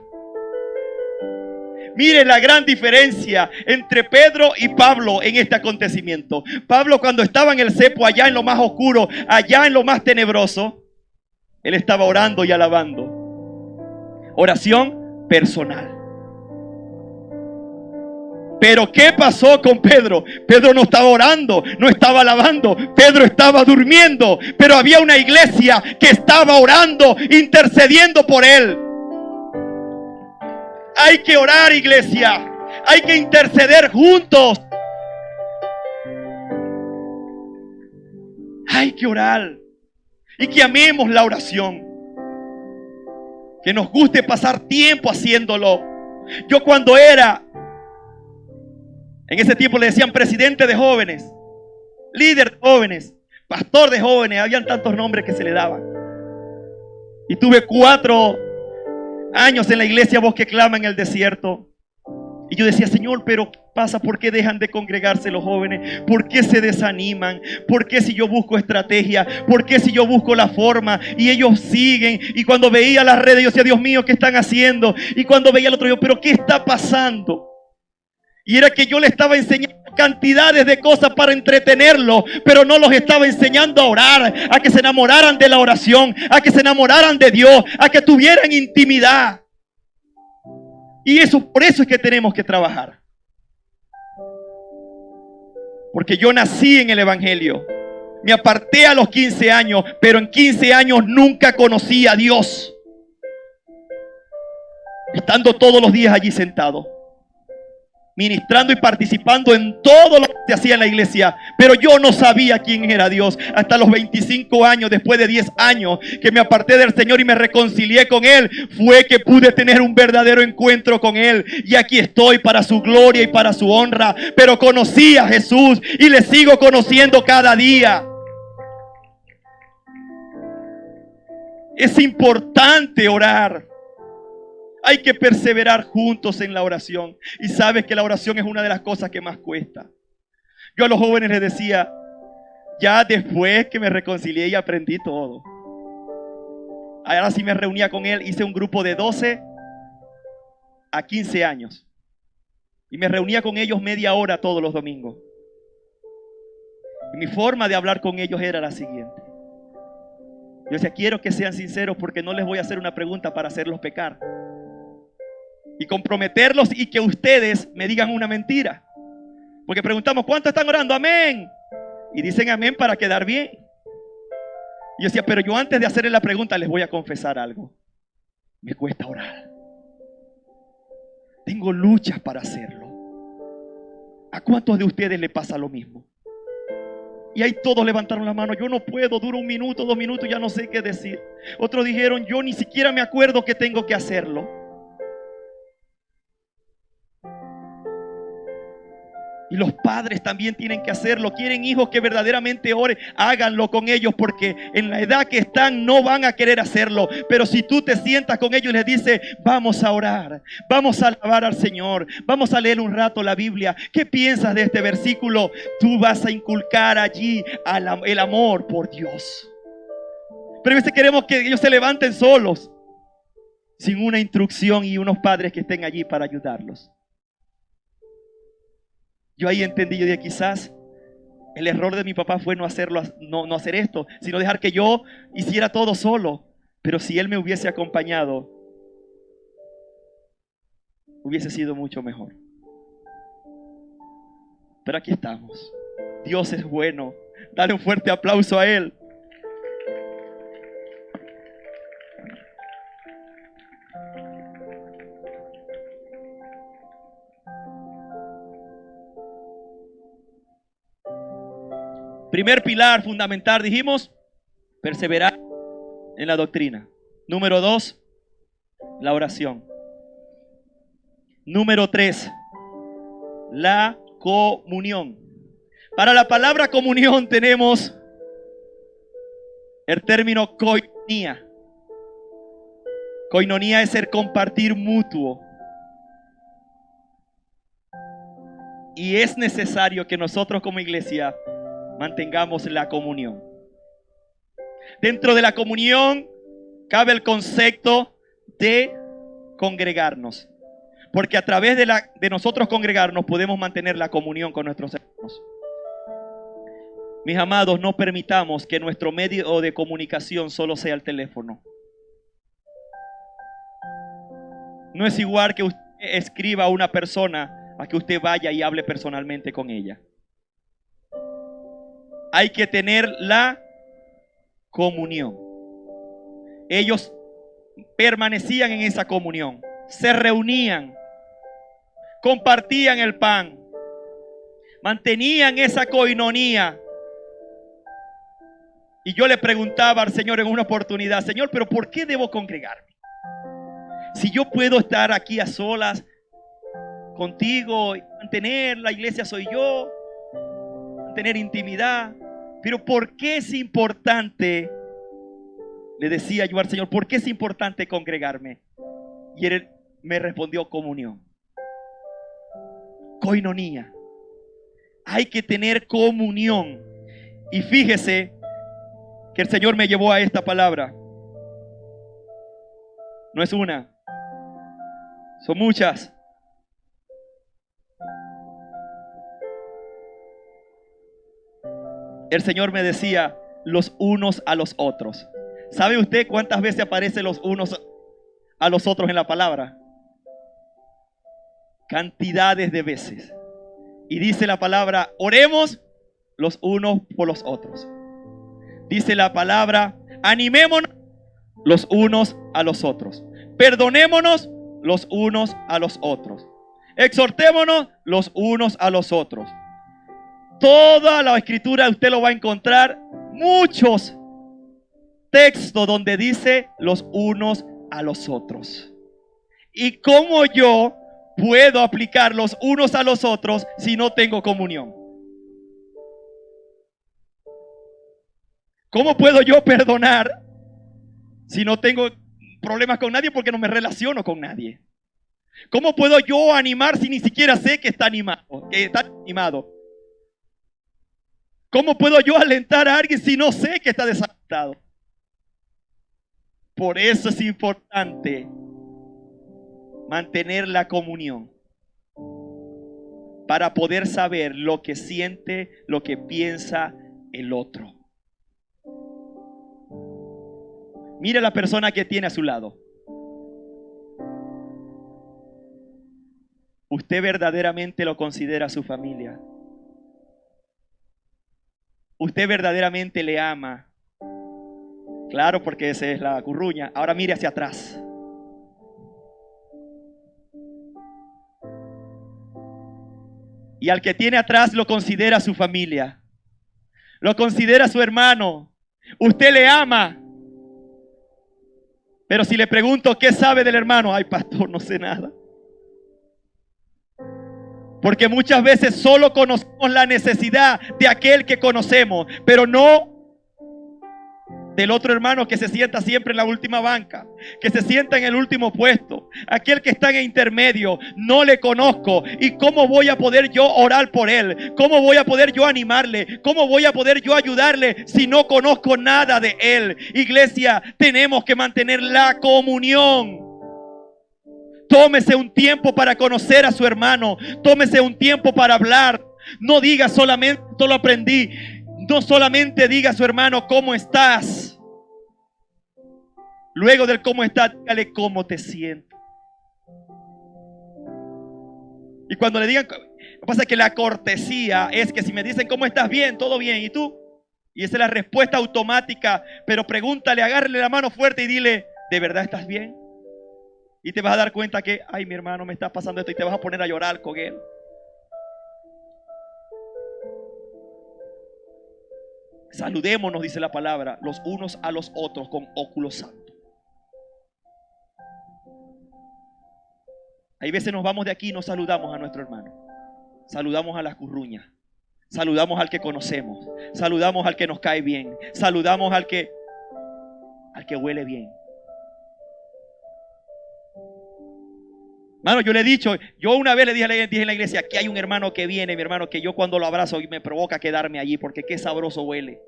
Mire la gran diferencia entre Pedro y Pablo en este acontecimiento. Pablo, cuando estaba en el cepo, allá en lo más oscuro, allá en lo más tenebroso, él estaba orando y alabando. Oración personal. Pero ¿qué pasó con Pedro? Pedro no estaba orando, no estaba alabando. Pedro estaba durmiendo. Pero había una iglesia que estaba orando, intercediendo por él. Hay que orar, iglesia. Hay que interceder juntos. Hay que orar. Y que amemos la oración. Que nos guste pasar tiempo haciéndolo. Yo cuando era... En ese tiempo le decían presidente de jóvenes, líder de jóvenes, pastor de jóvenes. Habían tantos nombres que se le daban. Y tuve 4 años en la iglesia Voz que Clama en el desierto. Y yo decía: Señor, pero ¿qué pasa? ¿Por qué dejan de congregarse los jóvenes? ¿Por qué se desaniman? ¿Por qué si yo busco estrategia? ¿Por qué si yo busco la forma? Y ellos siguen. Y cuando veía las redes, yo decía: Dios mío, ¿qué están haciendo? Y cuando veía al otro, yo: ¿pero qué está pasando? Y era que yo le estaba enseñando cantidades de cosas para entretenerlos, pero no los estaba enseñando a orar, a que se enamoraran de la oración, a que se enamoraran de Dios, a que tuvieran intimidad. Y eso, por eso es que tenemos que trabajar. Porque yo nací en el Evangelio. Me aparté a los 15 años, pero en 15 años nunca conocí a Dios. estando todos los días allí sentado, ministrando y participando en todo lo que se hacía en la iglesia. Pero yo no sabía quién era Dios hasta los 25 años, después de 10 años que me aparté del Señor y me reconcilié con Él, fue que pude tener un verdadero encuentro con Él. Y aquí estoy para su gloria y para su honra. Pero conocí a Jesús y le sigo conociendo cada día. Es importante orar. Hay que perseverar juntos en la oración. Y sabes que la oración es una de las cosas que más cuesta. Yo a los jóvenes les decía, ya después que me reconcilié y aprendí todo, ahora sí me reunía con él, hice un grupo de 12 a 15 años. Y me reunía con ellos media hora todos los domingos. Y mi forma de hablar con ellos era la siguiente. Yo decía, quiero que sean sinceros porque no les voy a hacer una pregunta para hacerlos pecar y comprometerlos y que ustedes me digan una mentira. Porque preguntamos, ¿cuántos están orando? Amén. Y dicen amén para quedar bien. Y yo decía, pero yo antes de hacerle la pregunta les voy a confesar algo. Me cuesta orar. Tengo luchas para hacerlo. ¿A cuántos de ustedes le pasa lo mismo? Y ahí todos levantaron la mano. Yo no puedo, dura 1 minuto, 2 minutos, ya no sé qué decir. Otros dijeron, yo ni siquiera me acuerdo que tengo que hacerlo. Y los padres también tienen que hacerlo. Quieren hijos que verdaderamente oren, háganlo con ellos, porque en la edad que están no van a querer hacerlo. Pero si tú te sientas con ellos y les dices, vamos a orar, vamos a alabar al Señor, vamos a leer un rato la Biblia, ¿qué piensas de este versículo? Tú vas a inculcar allí el amor por Dios. Pero a veces queremos que ellos se levanten solos, sin una instrucción y unos padres que estén allí para ayudarlos. Yo ahí entendí, yo dije, quizás el error de mi papá fue no hacerlo, no hacer esto, sino dejar que yo hiciera todo solo. Pero si él me hubiese acompañado, hubiese sido mucho mejor. Pero aquí estamos. Dios es bueno. Dale un fuerte aplauso a Él. Primer pilar fundamental, dijimos, perseverar en la doctrina. Número 2, la oración. Número 3, la comunión. Para la palabra comunión tenemos el término koinonia. Koinonia es el compartir mutuo. Y es necesario que nosotros como iglesia mantengamos la comunión. Dentro de la comunión cabe el concepto de congregarnos, porque a través de nosotros congregarnos podemos mantener la comunión con nuestros hermanos. Mis amados, no permitamos que nuestro medio de comunicación solo sea el teléfono. No es igual que usted escriba a una persona a que usted vaya y hable personalmente con ella. Hay que tener la comunión. Ellos permanecían en esa comunión, se reunían, compartían el pan, mantenían esa coinonía. Y yo le preguntaba al Señor en una oportunidad, Señor, pero ¿por qué debo congregarme? Si yo puedo estar aquí a solas contigo y mantener la iglesia soy yo, tener intimidad, pero ¿por qué es importante? Le decía yo al Señor, ¿por qué es importante congregarme? Y Él me respondió, comunión, coinonía. Hay que tener comunión. Y fíjese que el Señor me llevó a esta palabra. No es una, son muchas. El Señor me decía, los unos a los otros. ¿Sabe usted cuántas veces aparecen los unos a los otros en la palabra? Cantidades de veces. Y dice la palabra, oremos los unos por los otros. Dice la palabra, animémonos los unos a los otros. Perdonémonos los unos a los otros. Exhortémonos los unos a los otros. Toda la escritura usted lo va a encontrar, muchos textos donde dice los unos a los otros. ¿Y cómo yo puedo aplicar los unos a los otros si no tengo comunión? ¿Cómo puedo yo perdonar si no tengo problemas con nadie porque no me relaciono con nadie? ¿Cómo puedo yo animar si ni siquiera sé que está animado? ¿Cómo puedo yo alentar a alguien si no sé que está desalentado? Por eso es importante mantener la comunión para poder saber lo que siente, lo que piensa el otro. Mire a la persona que tiene a su lado. ¿Usted verdaderamente lo considera su familia? ¿Usted verdaderamente le ama? Claro, porque esa es la curruña. Ahora mire hacia atrás. Y al que tiene atrás lo considera su familia. Lo considera su hermano. Usted le ama. Pero si le pregunto qué sabe del hermano, ay pastor, no sé nada. Porque muchas veces solo conocemos la necesidad de aquel que conocemos, pero no del otro hermano que se sienta siempre en la última banca, que se sienta en el último puesto, aquel que está en el intermedio. No le conozco. ¿Y cómo voy a poder yo orar por él? ¿Cómo voy a poder yo animarle? ¿Cómo voy a poder yo ayudarle si no conozco nada de él? Iglesia, tenemos que mantener la comunión. Tómese un tiempo para conocer a su hermano. Tómese un tiempo para hablar. No diga solamente, esto lo aprendí. No solamente diga a su hermano, ¿cómo estás? Luego del cómo estás, dígale cómo te sientes. Y cuando le digan, lo que pasa es que la cortesía es que si me dicen, ¿cómo estás? Bien, todo bien. ¿Y tú? Y esa es la respuesta automática. Pero pregúntale, agárrele la mano fuerte y dile, ¿de verdad estás bien? Y te vas a dar cuenta que, ay, mi hermano, me está pasando esto, y te vas a poner a llorar con él. Saludémonos, dice la palabra, los unos a los otros con óculo santo. Hay veces nos vamos de aquí y no saludamos a nuestro hermano. Saludamos a las curruñas. Saludamos al que conocemos. Saludamos al que nos cae bien. Saludamos al que huele bien. Hermano, yo le he dicho, yo una vez le dije en la iglesia, aquí hay un hermano que viene, mi hermano, que yo cuando lo abrazo me provoca quedarme allí porque qué sabroso huele.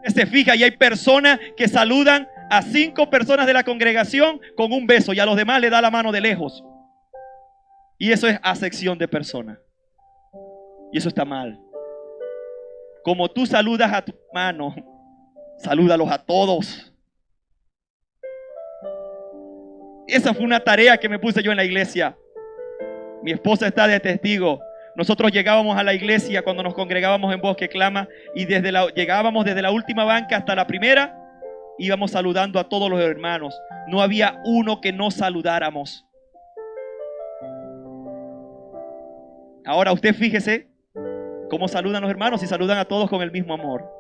Se fija y hay personas que saludan a 5 personas de la congregación con un beso y a los demás le da la mano de lejos. Y eso es acepción de personas. Y eso está mal. Como tú saludas a tu hermano, salúdalos a todos. Esa fue una tarea que me puse yo en la iglesia. Mi esposa está de testigo. Nosotros llegábamos a la iglesia cuando nos congregábamos en Bosque Clama y llegábamos desde la última banca hasta la primera, íbamos saludando a todos los hermanos. No había uno que no saludáramos. Ahora usted fíjese cómo saludan los hermanos y saludan a todos con el mismo amor.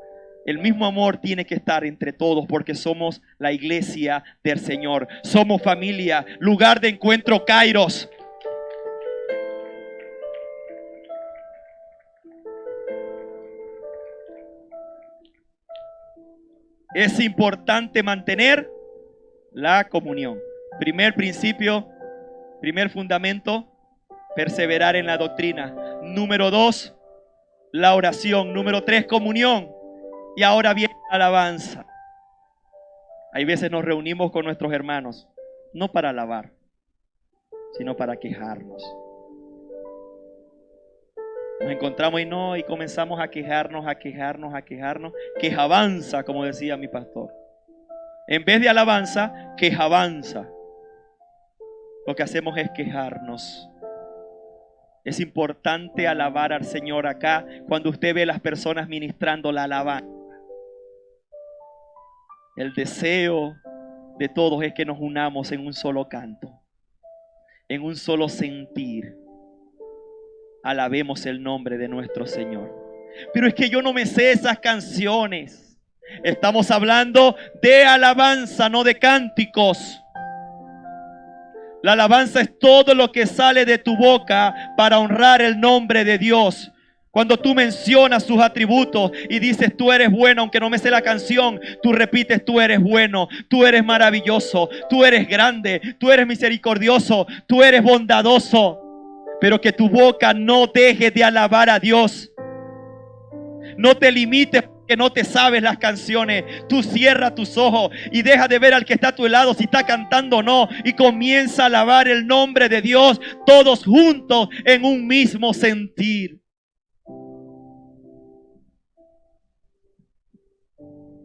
El mismo amor tiene que estar entre todos porque somos la iglesia del Señor. Somos familia, lugar de encuentro Kairos. Es importante mantener la comunión. Primer principio, primer fundamento, perseverar en la doctrina. Número 2, la oración. Número 3, comunión. Y ahora viene la alabanza. Hay veces nos reunimos con nuestros hermanos, no para alabar, sino para quejarnos. Nos encontramos y comenzamos a quejarnos. Quejabanza, como decía mi pastor. En vez de alabanza, quejabanza. Lo que hacemos es quejarnos. Es importante alabar al Señor acá cuando usted ve a las personas ministrando la alabanza. El deseo de todos es que nos unamos en un solo canto, en un solo sentir. Alabemos el nombre de nuestro Señor. Pero es que yo no me sé esas canciones. Estamos hablando de alabanza, no de cánticos. La alabanza es todo lo que sale de tu boca para honrar el nombre de Dios. Cuando tú mencionas sus atributos y dices tú eres bueno, aunque no me sé la canción, tú repites tú eres bueno, tú eres maravilloso, tú eres grande, tú eres misericordioso, tú eres bondadoso. Pero que tu boca no deje de alabar a Dios. No te limites porque no te sabes las canciones. Tú cierra tus ojos y deja de ver al que está a tu lado si está cantando o no. Y comienza a alabar el nombre de Dios todos juntos en un mismo sentir.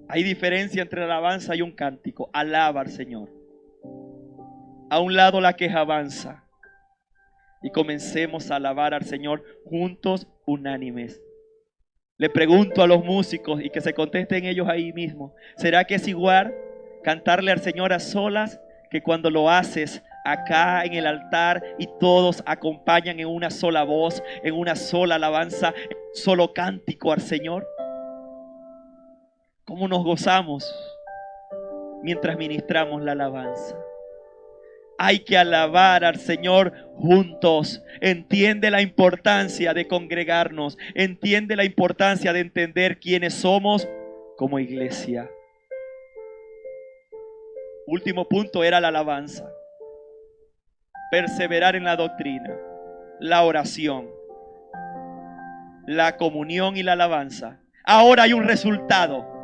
Hay diferencia entre la alabanza y un cántico. Alaba al Señor. A un lado la queja avanza. Y comencemos a alabar al Señor juntos, unánimes. Le pregunto a los músicos y que se contesten ellos ahí mismo. ¿Será que es igual cantarle al Señor a solas que cuando lo haces acá en el altar y todos acompañan en una sola voz, en una sola alabanza, en un solo cántico al Señor? ¿Cómo nos gozamos mientras ministramos la alabanza? Hay que alabar al Señor juntos. Entiende la importancia de congregarnos. Entiende la importancia de entender quiénes somos como iglesia. Último punto era la alabanza. Perseverar en la doctrina, la oración, la comunión y la alabanza. Ahora hay un resultado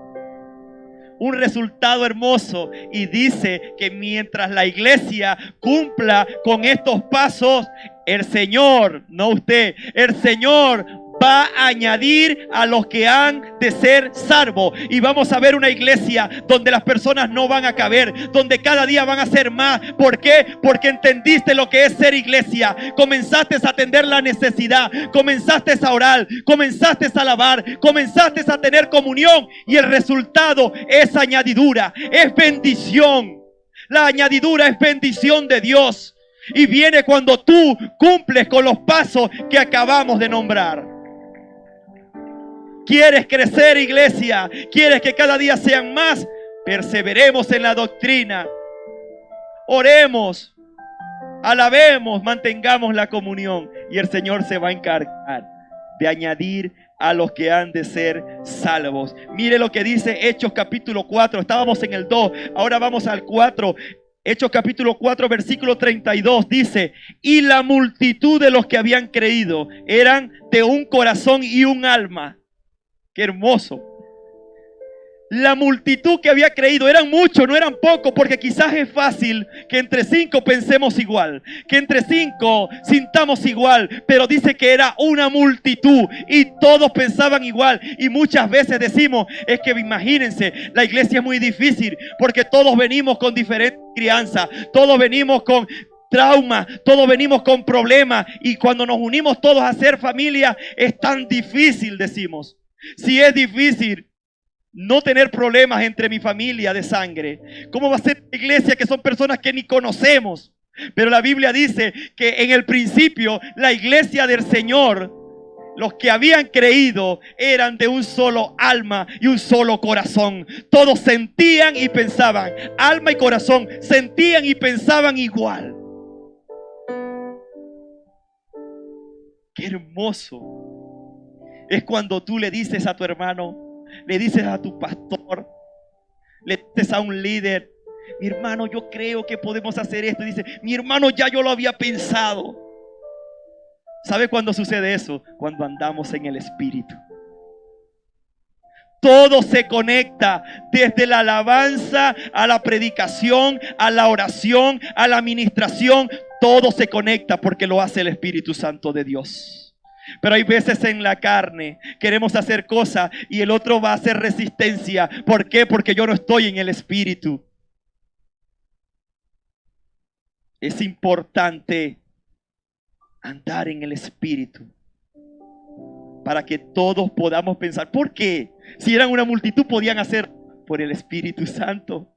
hermoso, y dice que mientras la iglesia cumpla con estos pasos, el Señor, no usted, el Señor va a añadir a los que han de ser salvos. Y vamos a ver una iglesia donde las personas no van a caber, donde cada día van a ser más. ¿Por qué? Porque entendiste lo que es ser iglesia. Comenzaste a atender la necesidad, comenzaste a orar, comenzaste a alabar, comenzaste a tener comunión, y el resultado es añadidura, es bendición. La añadidura es bendición de Dios, y viene cuando tú cumples con los pasos que acabamos de nombrar. ¿Quieres crecer, iglesia? ¿Quieres que cada día sean más? Perseveremos en la doctrina. Oremos, alabemos, mantengamos la comunión, y el Señor se va a encargar de añadir a los que han de ser salvos. Mire lo que dice Hechos capítulo 4. Estábamos en el 2, ahora vamos al 4. Hechos capítulo 4, versículo 32 dice: y la multitud de los que habían creído eran de un corazón y un alma. Qué hermoso. La multitud que había creído eran muchos, no eran pocos, porque quizás es fácil que entre 5 pensemos igual, que entre 5 sintamos igual, pero dice que era una multitud y todos pensaban igual. Y muchas veces decimos, es que imagínense, la iglesia es muy difícil porque todos venimos con diferentes crianzas, todos venimos con trauma, todos venimos con problemas, y cuando nos unimos todos a ser familia es tan difícil, decimos. Si es difícil no tener problemas entre mi familia de sangre, ¿cómo va a ser la iglesia que son personas que ni conocemos? Pero la Biblia dice que en el principio la iglesia del Señor, los que habían creído eran de un solo alma y un solo corazón. Todos sentían y pensaban, alma y corazón, sentían y pensaban igual. Qué hermoso es cuando tú le dices a tu hermano, le dices a tu pastor, le dices a un líder, mi hermano, yo creo que podemos hacer esto. Y dice, mi hermano, ya yo lo había pensado. ¿Sabe cuándo sucede eso? Cuando andamos en el Espíritu. Todo se conecta, desde la alabanza a la predicación, a la oración, a la administración. Todo se conecta porque lo hace el Espíritu Santo de Dios. Pero hay veces en la carne queremos hacer cosas y el otro va a hacer resistencia. ¿Por qué? Porque yo no estoy en el Espíritu. Es importante andar en el Espíritu para que todos podamos pensar. ¿Por qué? Si eran una multitud podían hacer por el Espíritu Santo.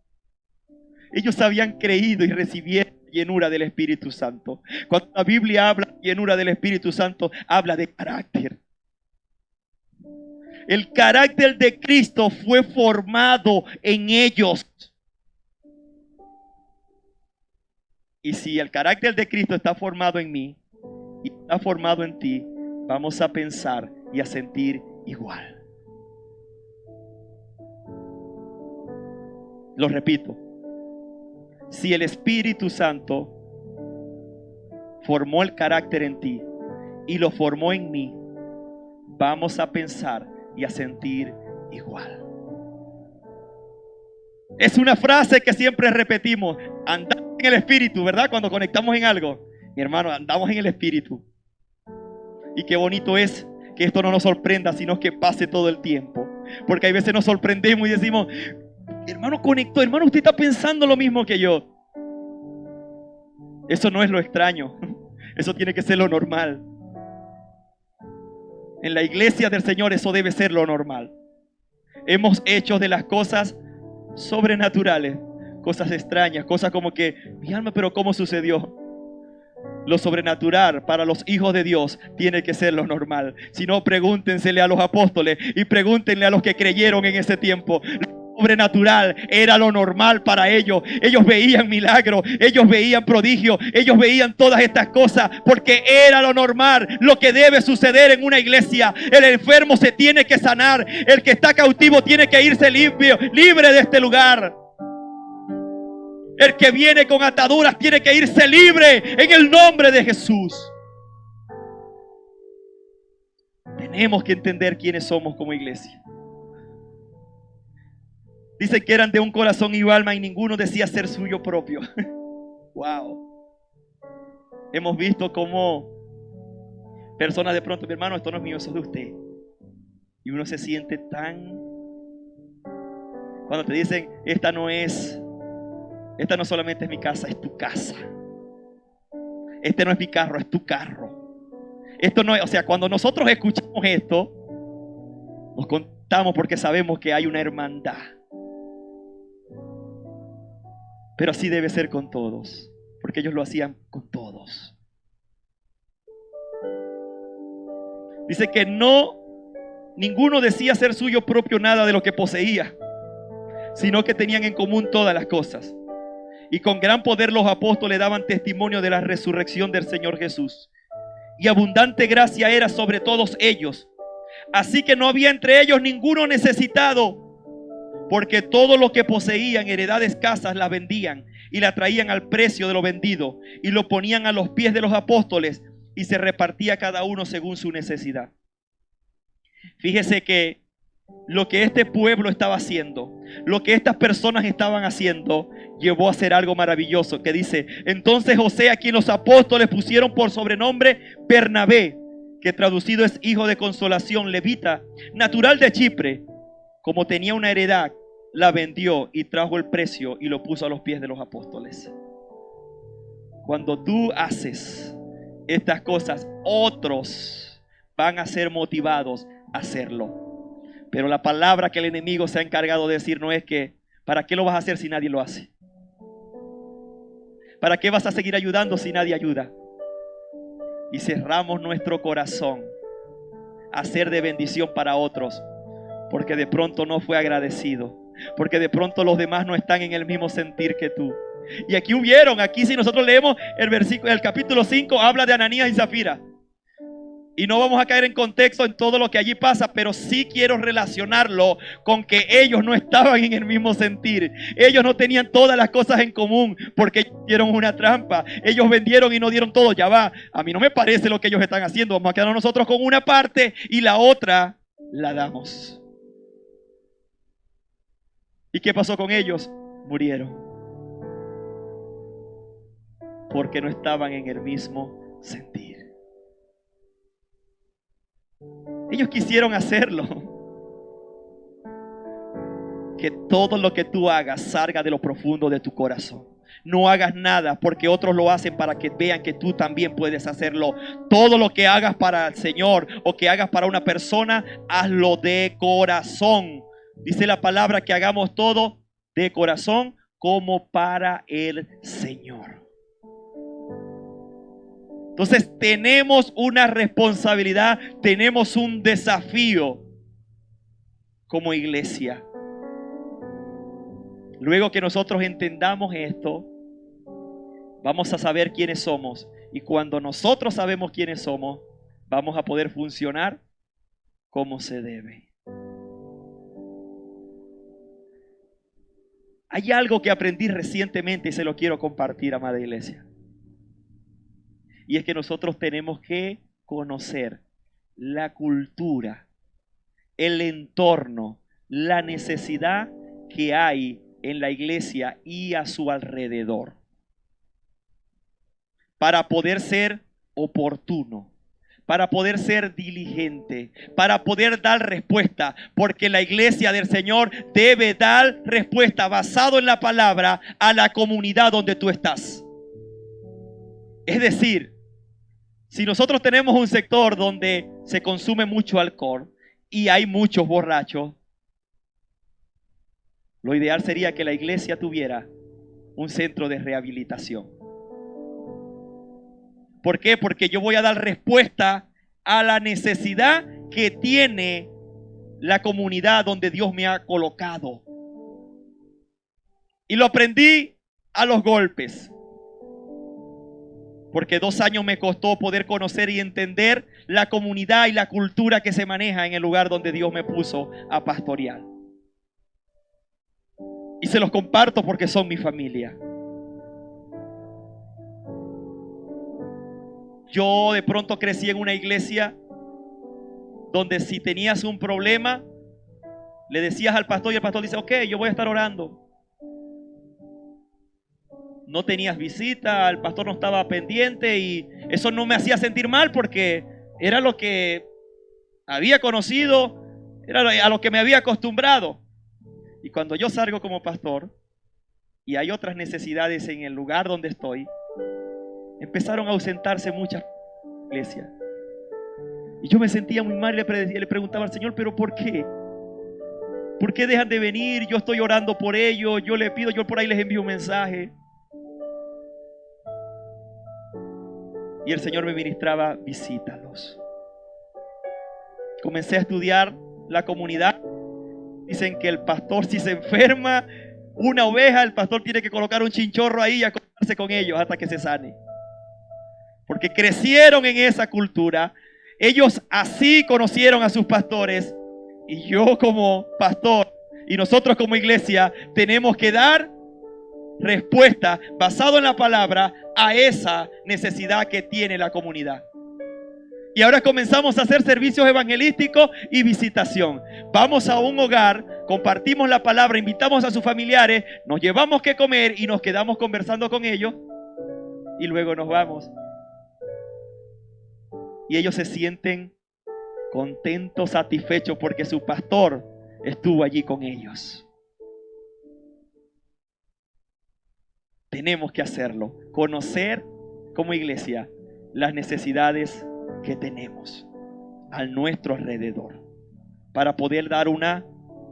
Ellos habían creído y recibieron llenura del Espíritu Santo. Cuando la Biblia habla de llenura del Espíritu Santo, habla de carácter. El carácter de Cristo fue formado en ellos. Y si el carácter de Cristo está formado en mí y está formado en ti, vamos a pensar y a sentir igual. Lo repito. Si el Espíritu Santo formó el carácter en ti y lo formó en mí, vamos a pensar y a sentir igual. Es una frase que siempre repetimos: andamos en el Espíritu, ¿verdad? Cuando conectamos en algo, mi hermano, andamos en el Espíritu. Y qué bonito es que esto no nos sorprenda, sino que pase todo el tiempo. Porque hay veces nos sorprendemos y decimos: hermano, conectó, hermano, usted está pensando lo mismo que yo. Eso no es lo extraño, eso tiene que ser lo normal. En la iglesia del Señor eso debe ser lo normal. Hemos hecho de las cosas sobrenaturales, cosas extrañas, cosas como que, mi alma, pero ¿cómo sucedió? Lo sobrenatural para los hijos de Dios tiene que ser lo normal. Si no, pregúntensele a los apóstoles y pregúntenle a los que creyeron en ese tiempo. Lo sobrenatural era lo normal para ellos. Ellos veían milagros, ellos veían prodigios, ellos veían todas estas cosas porque era lo normal, lo que debe suceder en una iglesia. El enfermo se tiene que sanar, el que está cautivo tiene que irse libre de este lugar. El que viene con ataduras tiene que irse libre en el nombre de Jesús. Tenemos que entender quiénes somos como iglesia. Dice que eran de un corazón y alma y ninguno decía ser suyo propio. Wow. Hemos visto cómo personas de pronto, mi hermano, esto no es mío, eso es de usted. Y uno se siente tan... Cuando te dicen, esta no solamente es mi casa, es tu casa. Este no es mi carro, es tu carro. Esto no es, o sea, cuando nosotros escuchamos esto, nos contamos porque sabemos que hay una hermandad. Pero así debe ser con todos, porque ellos lo hacían con todos. Dice que ninguno decía ser suyo propio nada de lo que poseía, sino que tenían en común todas las cosas. Y con gran poder los apóstoles daban testimonio de la resurrección del Señor Jesús. Y abundante gracia era sobre todos ellos. Así que no había entre ellos ninguno necesitado, porque todo lo que poseían, heredades, casas, las vendían y la traían al precio de lo vendido y lo ponían a los pies de los apóstoles y se repartía cada uno según su necesidad. Fíjese que lo que este pueblo estaba haciendo, lo que estas personas estaban haciendo, llevó a hacer algo maravilloso, que dice: entonces José, a quien los apóstoles pusieron por sobrenombre Bernabé, que traducido es hijo de consolación, levita, natural de Chipre, como tenía una heredad, la vendió y trajo el precio y lo puso a los pies de los apóstoles. Cuando tú haces estas cosas, otros van a ser motivados a hacerlo. Pero la palabra que el enemigo se ha encargado de decir no es que, ¿para qué lo vas a hacer si nadie lo hace? ¿Para qué vas a seguir ayudando si nadie ayuda? Y cerramos nuestro corazón a ser de bendición para otros, porque de pronto no fue agradecido, porque de pronto los demás no están en el mismo sentir que tú. Y aquí si nosotros leemos el capítulo 5, habla de Ananías y Zafira. Y no vamos a caer en contexto en todo lo que allí pasa, pero sí quiero relacionarlo con que ellos no estaban en el mismo sentir. Ellos no tenían todas las cosas en común porque ellos dieron una trampa. Ellos vendieron y no dieron todo. Ya va, a mí no me parece lo que ellos están haciendo. Vamos a quedarnos nosotros con una parte y la otra la damos. ¿Y qué pasó con ellos? Murieron. Porque no estaban en el mismo sentir. Ellos quisieron hacerlo. Que todo lo que tú hagas salga de lo profundo de tu corazón. No hagas nada porque otros lo hacen para que vean que tú también puedes hacerlo. Todo lo que hagas para el Señor o que hagas para una persona, hazlo de corazón. Dice la palabra que hagamos todo de corazón como para el Señor. Entonces tenemos una responsabilidad, tenemos un desafío como iglesia. Luego que nosotros entendamos esto, vamos a saber quiénes somos. Y cuando nosotros sabemos quiénes somos, vamos a poder funcionar como se debe. Hay algo que aprendí recientemente y se lo quiero compartir, amada iglesia. Y es que nosotros tenemos que conocer la cultura, el entorno, la necesidad que hay en la iglesia y a su alrededor, para poder ser oportuno, para poder ser diligente, para poder dar respuesta, porque la iglesia del Señor debe dar respuesta basado en la palabra a la comunidad donde tú estás. Es decir, si nosotros tenemos un sector donde se consume mucho alcohol y hay muchos borrachos, lo ideal sería que la iglesia tuviera un centro de rehabilitación. ¿Por qué? Porque yo voy a dar respuesta a la necesidad que tiene la comunidad donde Dios me ha colocado. Y lo aprendí a los golpes. Porque 2 años me costó poder conocer y entender la comunidad y la cultura que se maneja en el lugar donde Dios me puso a pastorear. Y se los comparto porque son mi familia. Yo de pronto crecí en una iglesia donde si tenías un problema, le decías al pastor y el pastor dice, ok, yo voy a estar orando. No tenías visita, el pastor no estaba pendiente y eso no me hacía sentir mal porque era lo que había conocido, era a lo que me había acostumbrado. Y cuando yo salgo como pastor y hay otras necesidades en el lugar donde estoy, empezaron a ausentarse muchas iglesias. Y yo me sentía muy mal y le preguntaba al Señor, ¿pero por qué? ¿Por qué dejan de venir? Yo estoy orando por ellos, yo le pido, yo por ahí les envío un mensaje. Y el Señor me ministraba, visítalos. Comencé a estudiar la comunidad. Dicen que el pastor, si se enferma una oveja, el pastor tiene que colocar un chinchorro ahí y acostarse con ellos hasta que se sane. Porque crecieron en esa cultura. Ellos así conocieron a sus pastores. Y yo como pastor y nosotros como iglesia tenemos que dar respuesta basado en la palabra a esa necesidad que tiene la comunidad. Y ahora comenzamos a hacer servicios evangelísticos y visitación. Vamos a un hogar, compartimos la palabra, invitamos a sus familiares, nos llevamos que comer y nos quedamos conversando con ellos y luego nos vamos. Y ellos se sienten contentos, satisfechos porque su pastor estuvo allí con ellos. Tenemos que hacerlo, conocer como iglesia las necesidades que tenemos a nuestro alrededor para poder dar una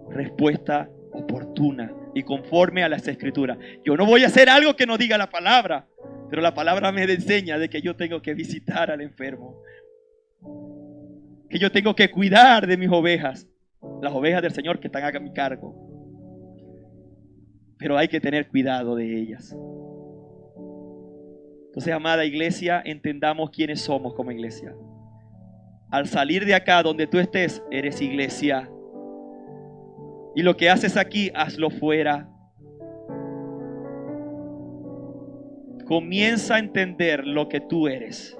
respuesta oportuna y conforme a las escrituras. Yo no voy a hacer algo que no diga la palabra, pero la palabra me enseña de que yo tengo que visitar al enfermo, que yo tengo que cuidar de mis ovejas, las ovejas del Señor que están a mi cargo, pero hay que tener cuidado de ellas. Entonces, amada iglesia, entendamos quiénes somos como iglesia. Al salir de acá, donde tú estés, eres iglesia. Y lo que haces aquí, hazlo fuera. Comienza a entender lo que tú eres.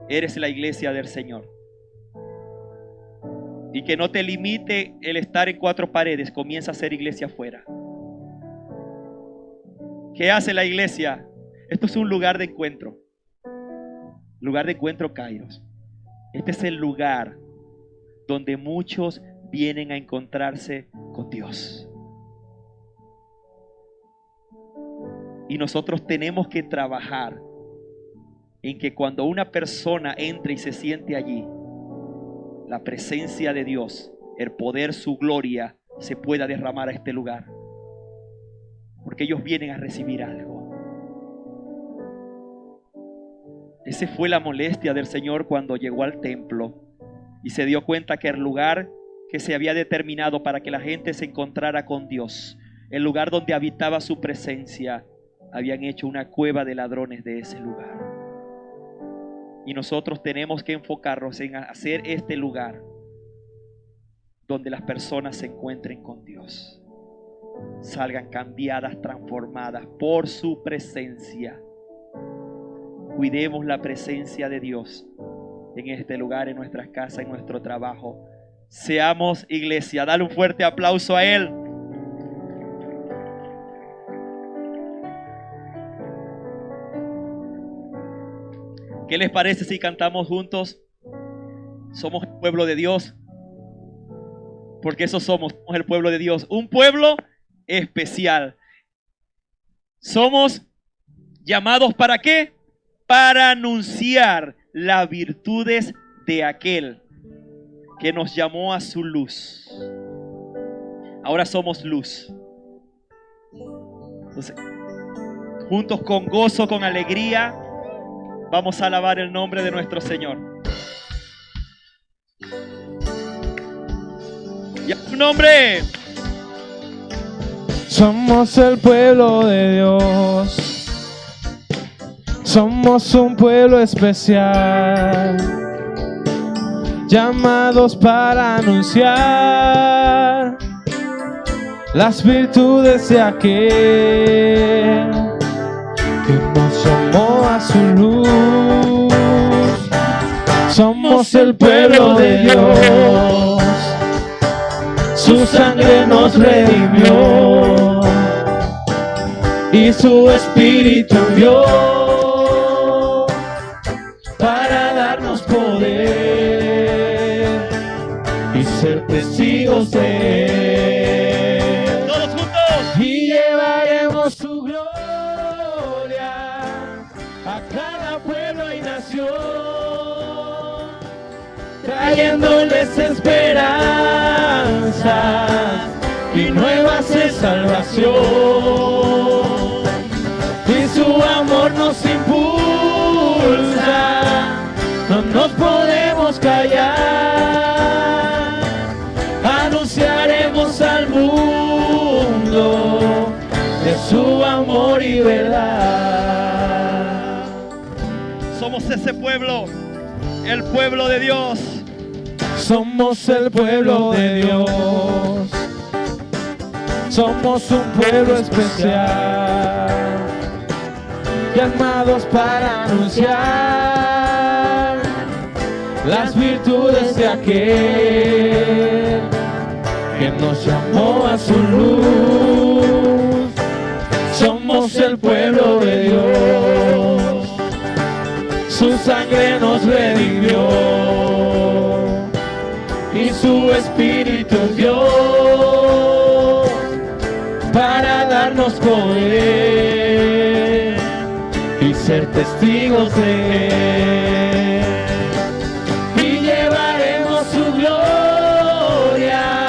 Eres la iglesia del Señor. Y que no te limite el estar en 4 paredes. Comienza a ser iglesia afuera. ¿Qué hace la iglesia? Esto es un lugar de encuentro. Lugar de encuentro, Kairos. Este es el lugar donde muchos vienen a encontrarse con Dios. Y nosotros tenemos que trabajar en que cuando una persona entre y se siente allí, la presencia de Dios, el poder, su gloria, se pueda derramar a este lugar. porque ellos vienen a recibir algo. Esa fue la molestia del Señor cuando llegó al templo y se dio cuenta que el lugar que se había determinado para que la gente se encontrara con Dios, el lugar donde habitaba su presencia, habían hecho una cueva de ladrones de ese lugar. Y nosotros tenemos que enfocarnos en hacer este lugar donde las personas se encuentren con Dios, salgan cambiadas, transformadas por su presencia. Cuidemos la presencia de Dios en este lugar, en nuestras casas, en nuestro trabajo. Seamos iglesia. Dale un fuerte aplauso a Él. ¿Qué les parece si cantamos juntos? Somos el pueblo de Dios. Porque eso somos el pueblo de Dios. Un pueblo especial. Somos llamados ¿para qué? Para anunciar las virtudes de aquel que nos llamó a su luz. Ahora somos luz. Entonces, juntos con gozo, con alegría, vamos a alabar el nombre de nuestro Señor. Y a su nombre. Somos el pueblo de Dios. Somos un pueblo especial, llamados para anunciar las virtudes de aquel que nos llamó a su luz. Somos el pueblo de Dios, su sangre nos redimió y su espíritu envió para darnos poder y ser testigos de Él. Todos juntos. Y llevaremos su gloria a cada pueblo y nación, trayéndoles esperanza y nuevas de salvación. Y su amor nos impulsa, no nos podemos callar. Anunciaremos al mundo de su amor y verdad. Somos ese pueblo, el pueblo de Dios. Somos el pueblo de Dios. Somos un pueblo especial, llamados para anunciar las virtudes de aquel que nos llamó a su luz. Somos el pueblo de Dios, su sangre nos redimió y su espíritu dio para darnos poder y ser testigos de Él. Y llevaremos su gloria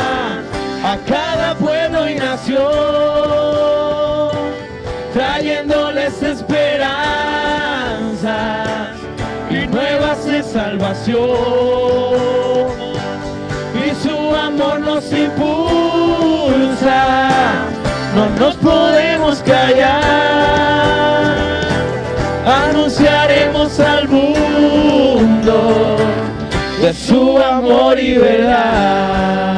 a cada pueblo y nación, trayéndoles esperanzas y nuevas de salvación. Y su amor nos impulsa, no nos podemos callar. Anunciaremos al mundo de su amor y verdad.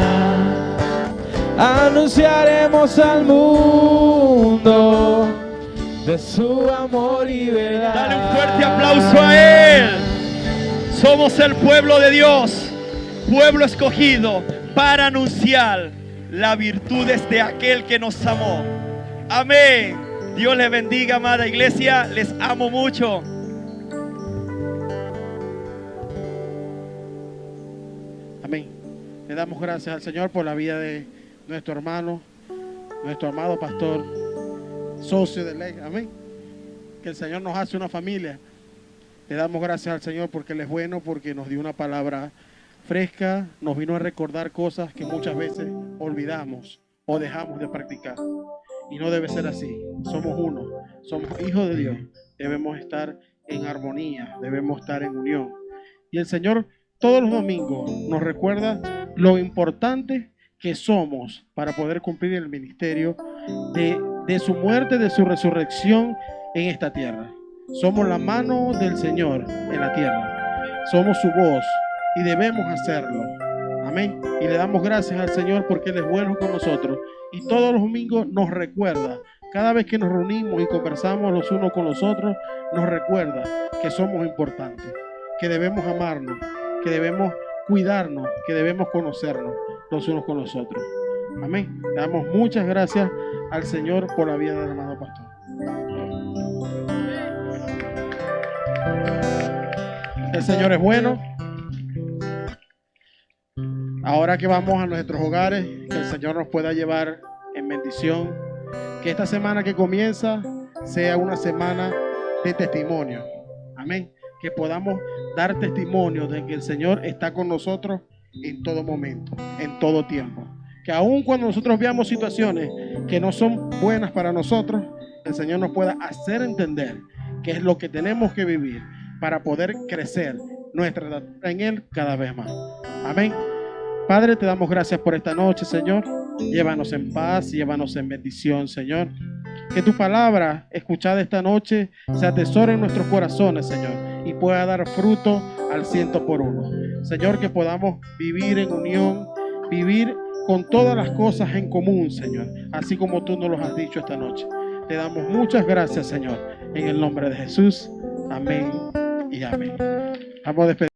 Anunciaremos al mundo de su amor y verdad. Dale un fuerte aplauso a Él. Somos el pueblo de Dios, pueblo escogido para anunciar las virtudes de aquel que nos amó. Amén. Dios les bendiga, amada iglesia. Les amo mucho. Amén. Le damos gracias al Señor por la vida de nuestro hermano, nuestro amado pastor, socio de ley. Amén. Que el Señor nos hace una familia. Le damos gracias al Señor porque Él es bueno, porque nos dio una palabra fresca, nos vino a recordar cosas que muchas veces olvidamos o dejamos de practicar. Y no debe ser así. Somos uno, somos hijos de Dios. Debemos estar en armonía, debemos estar en unión. Y el Señor todos los domingos nos recuerda lo importante que somos para poder cumplir el ministerio de su muerte, de su resurrección en esta tierra. Somos la mano del Señor en la tierra. Somos su voz y debemos hacerlo. Amén. Y le damos gracias al Señor porque Él es bueno con nosotros. Y todos los domingos nos recuerda, cada vez que nos reunimos y conversamos los unos con los otros, nos recuerda que somos importantes, que debemos amarnos, que debemos cuidarnos, que debemos conocernos los unos con los otros. Amén. Le damos muchas gracias al Señor por la vida del amado pastor. El Señor es bueno. Ahora que vamos a nuestros hogares, que el Señor nos pueda llevar en bendición. Que esta semana que comienza sea una semana de testimonio. Amén. Que podamos dar testimonio de que el Señor está con nosotros en todo momento, en todo tiempo. Que aun cuando nosotros veamos situaciones que no son buenas para nosotros, el Señor nos pueda hacer entender qué es lo que tenemos que vivir para poder crecer nuestra estatura en Él cada vez más. Amén. Padre, te damos gracias por esta noche, Señor. Llévanos en paz, llévanos en bendición, Señor. Que tu palabra, escuchada esta noche, se atesore en nuestros corazones, Señor, y pueda dar fruto al 100%. Señor, que podamos vivir en unión, vivir con todas las cosas en común, Señor, así como tú nos lo has dicho esta noche. Te damos muchas gracias, Señor, en el nombre de Jesús. Amén y amén. Vamos a despedir.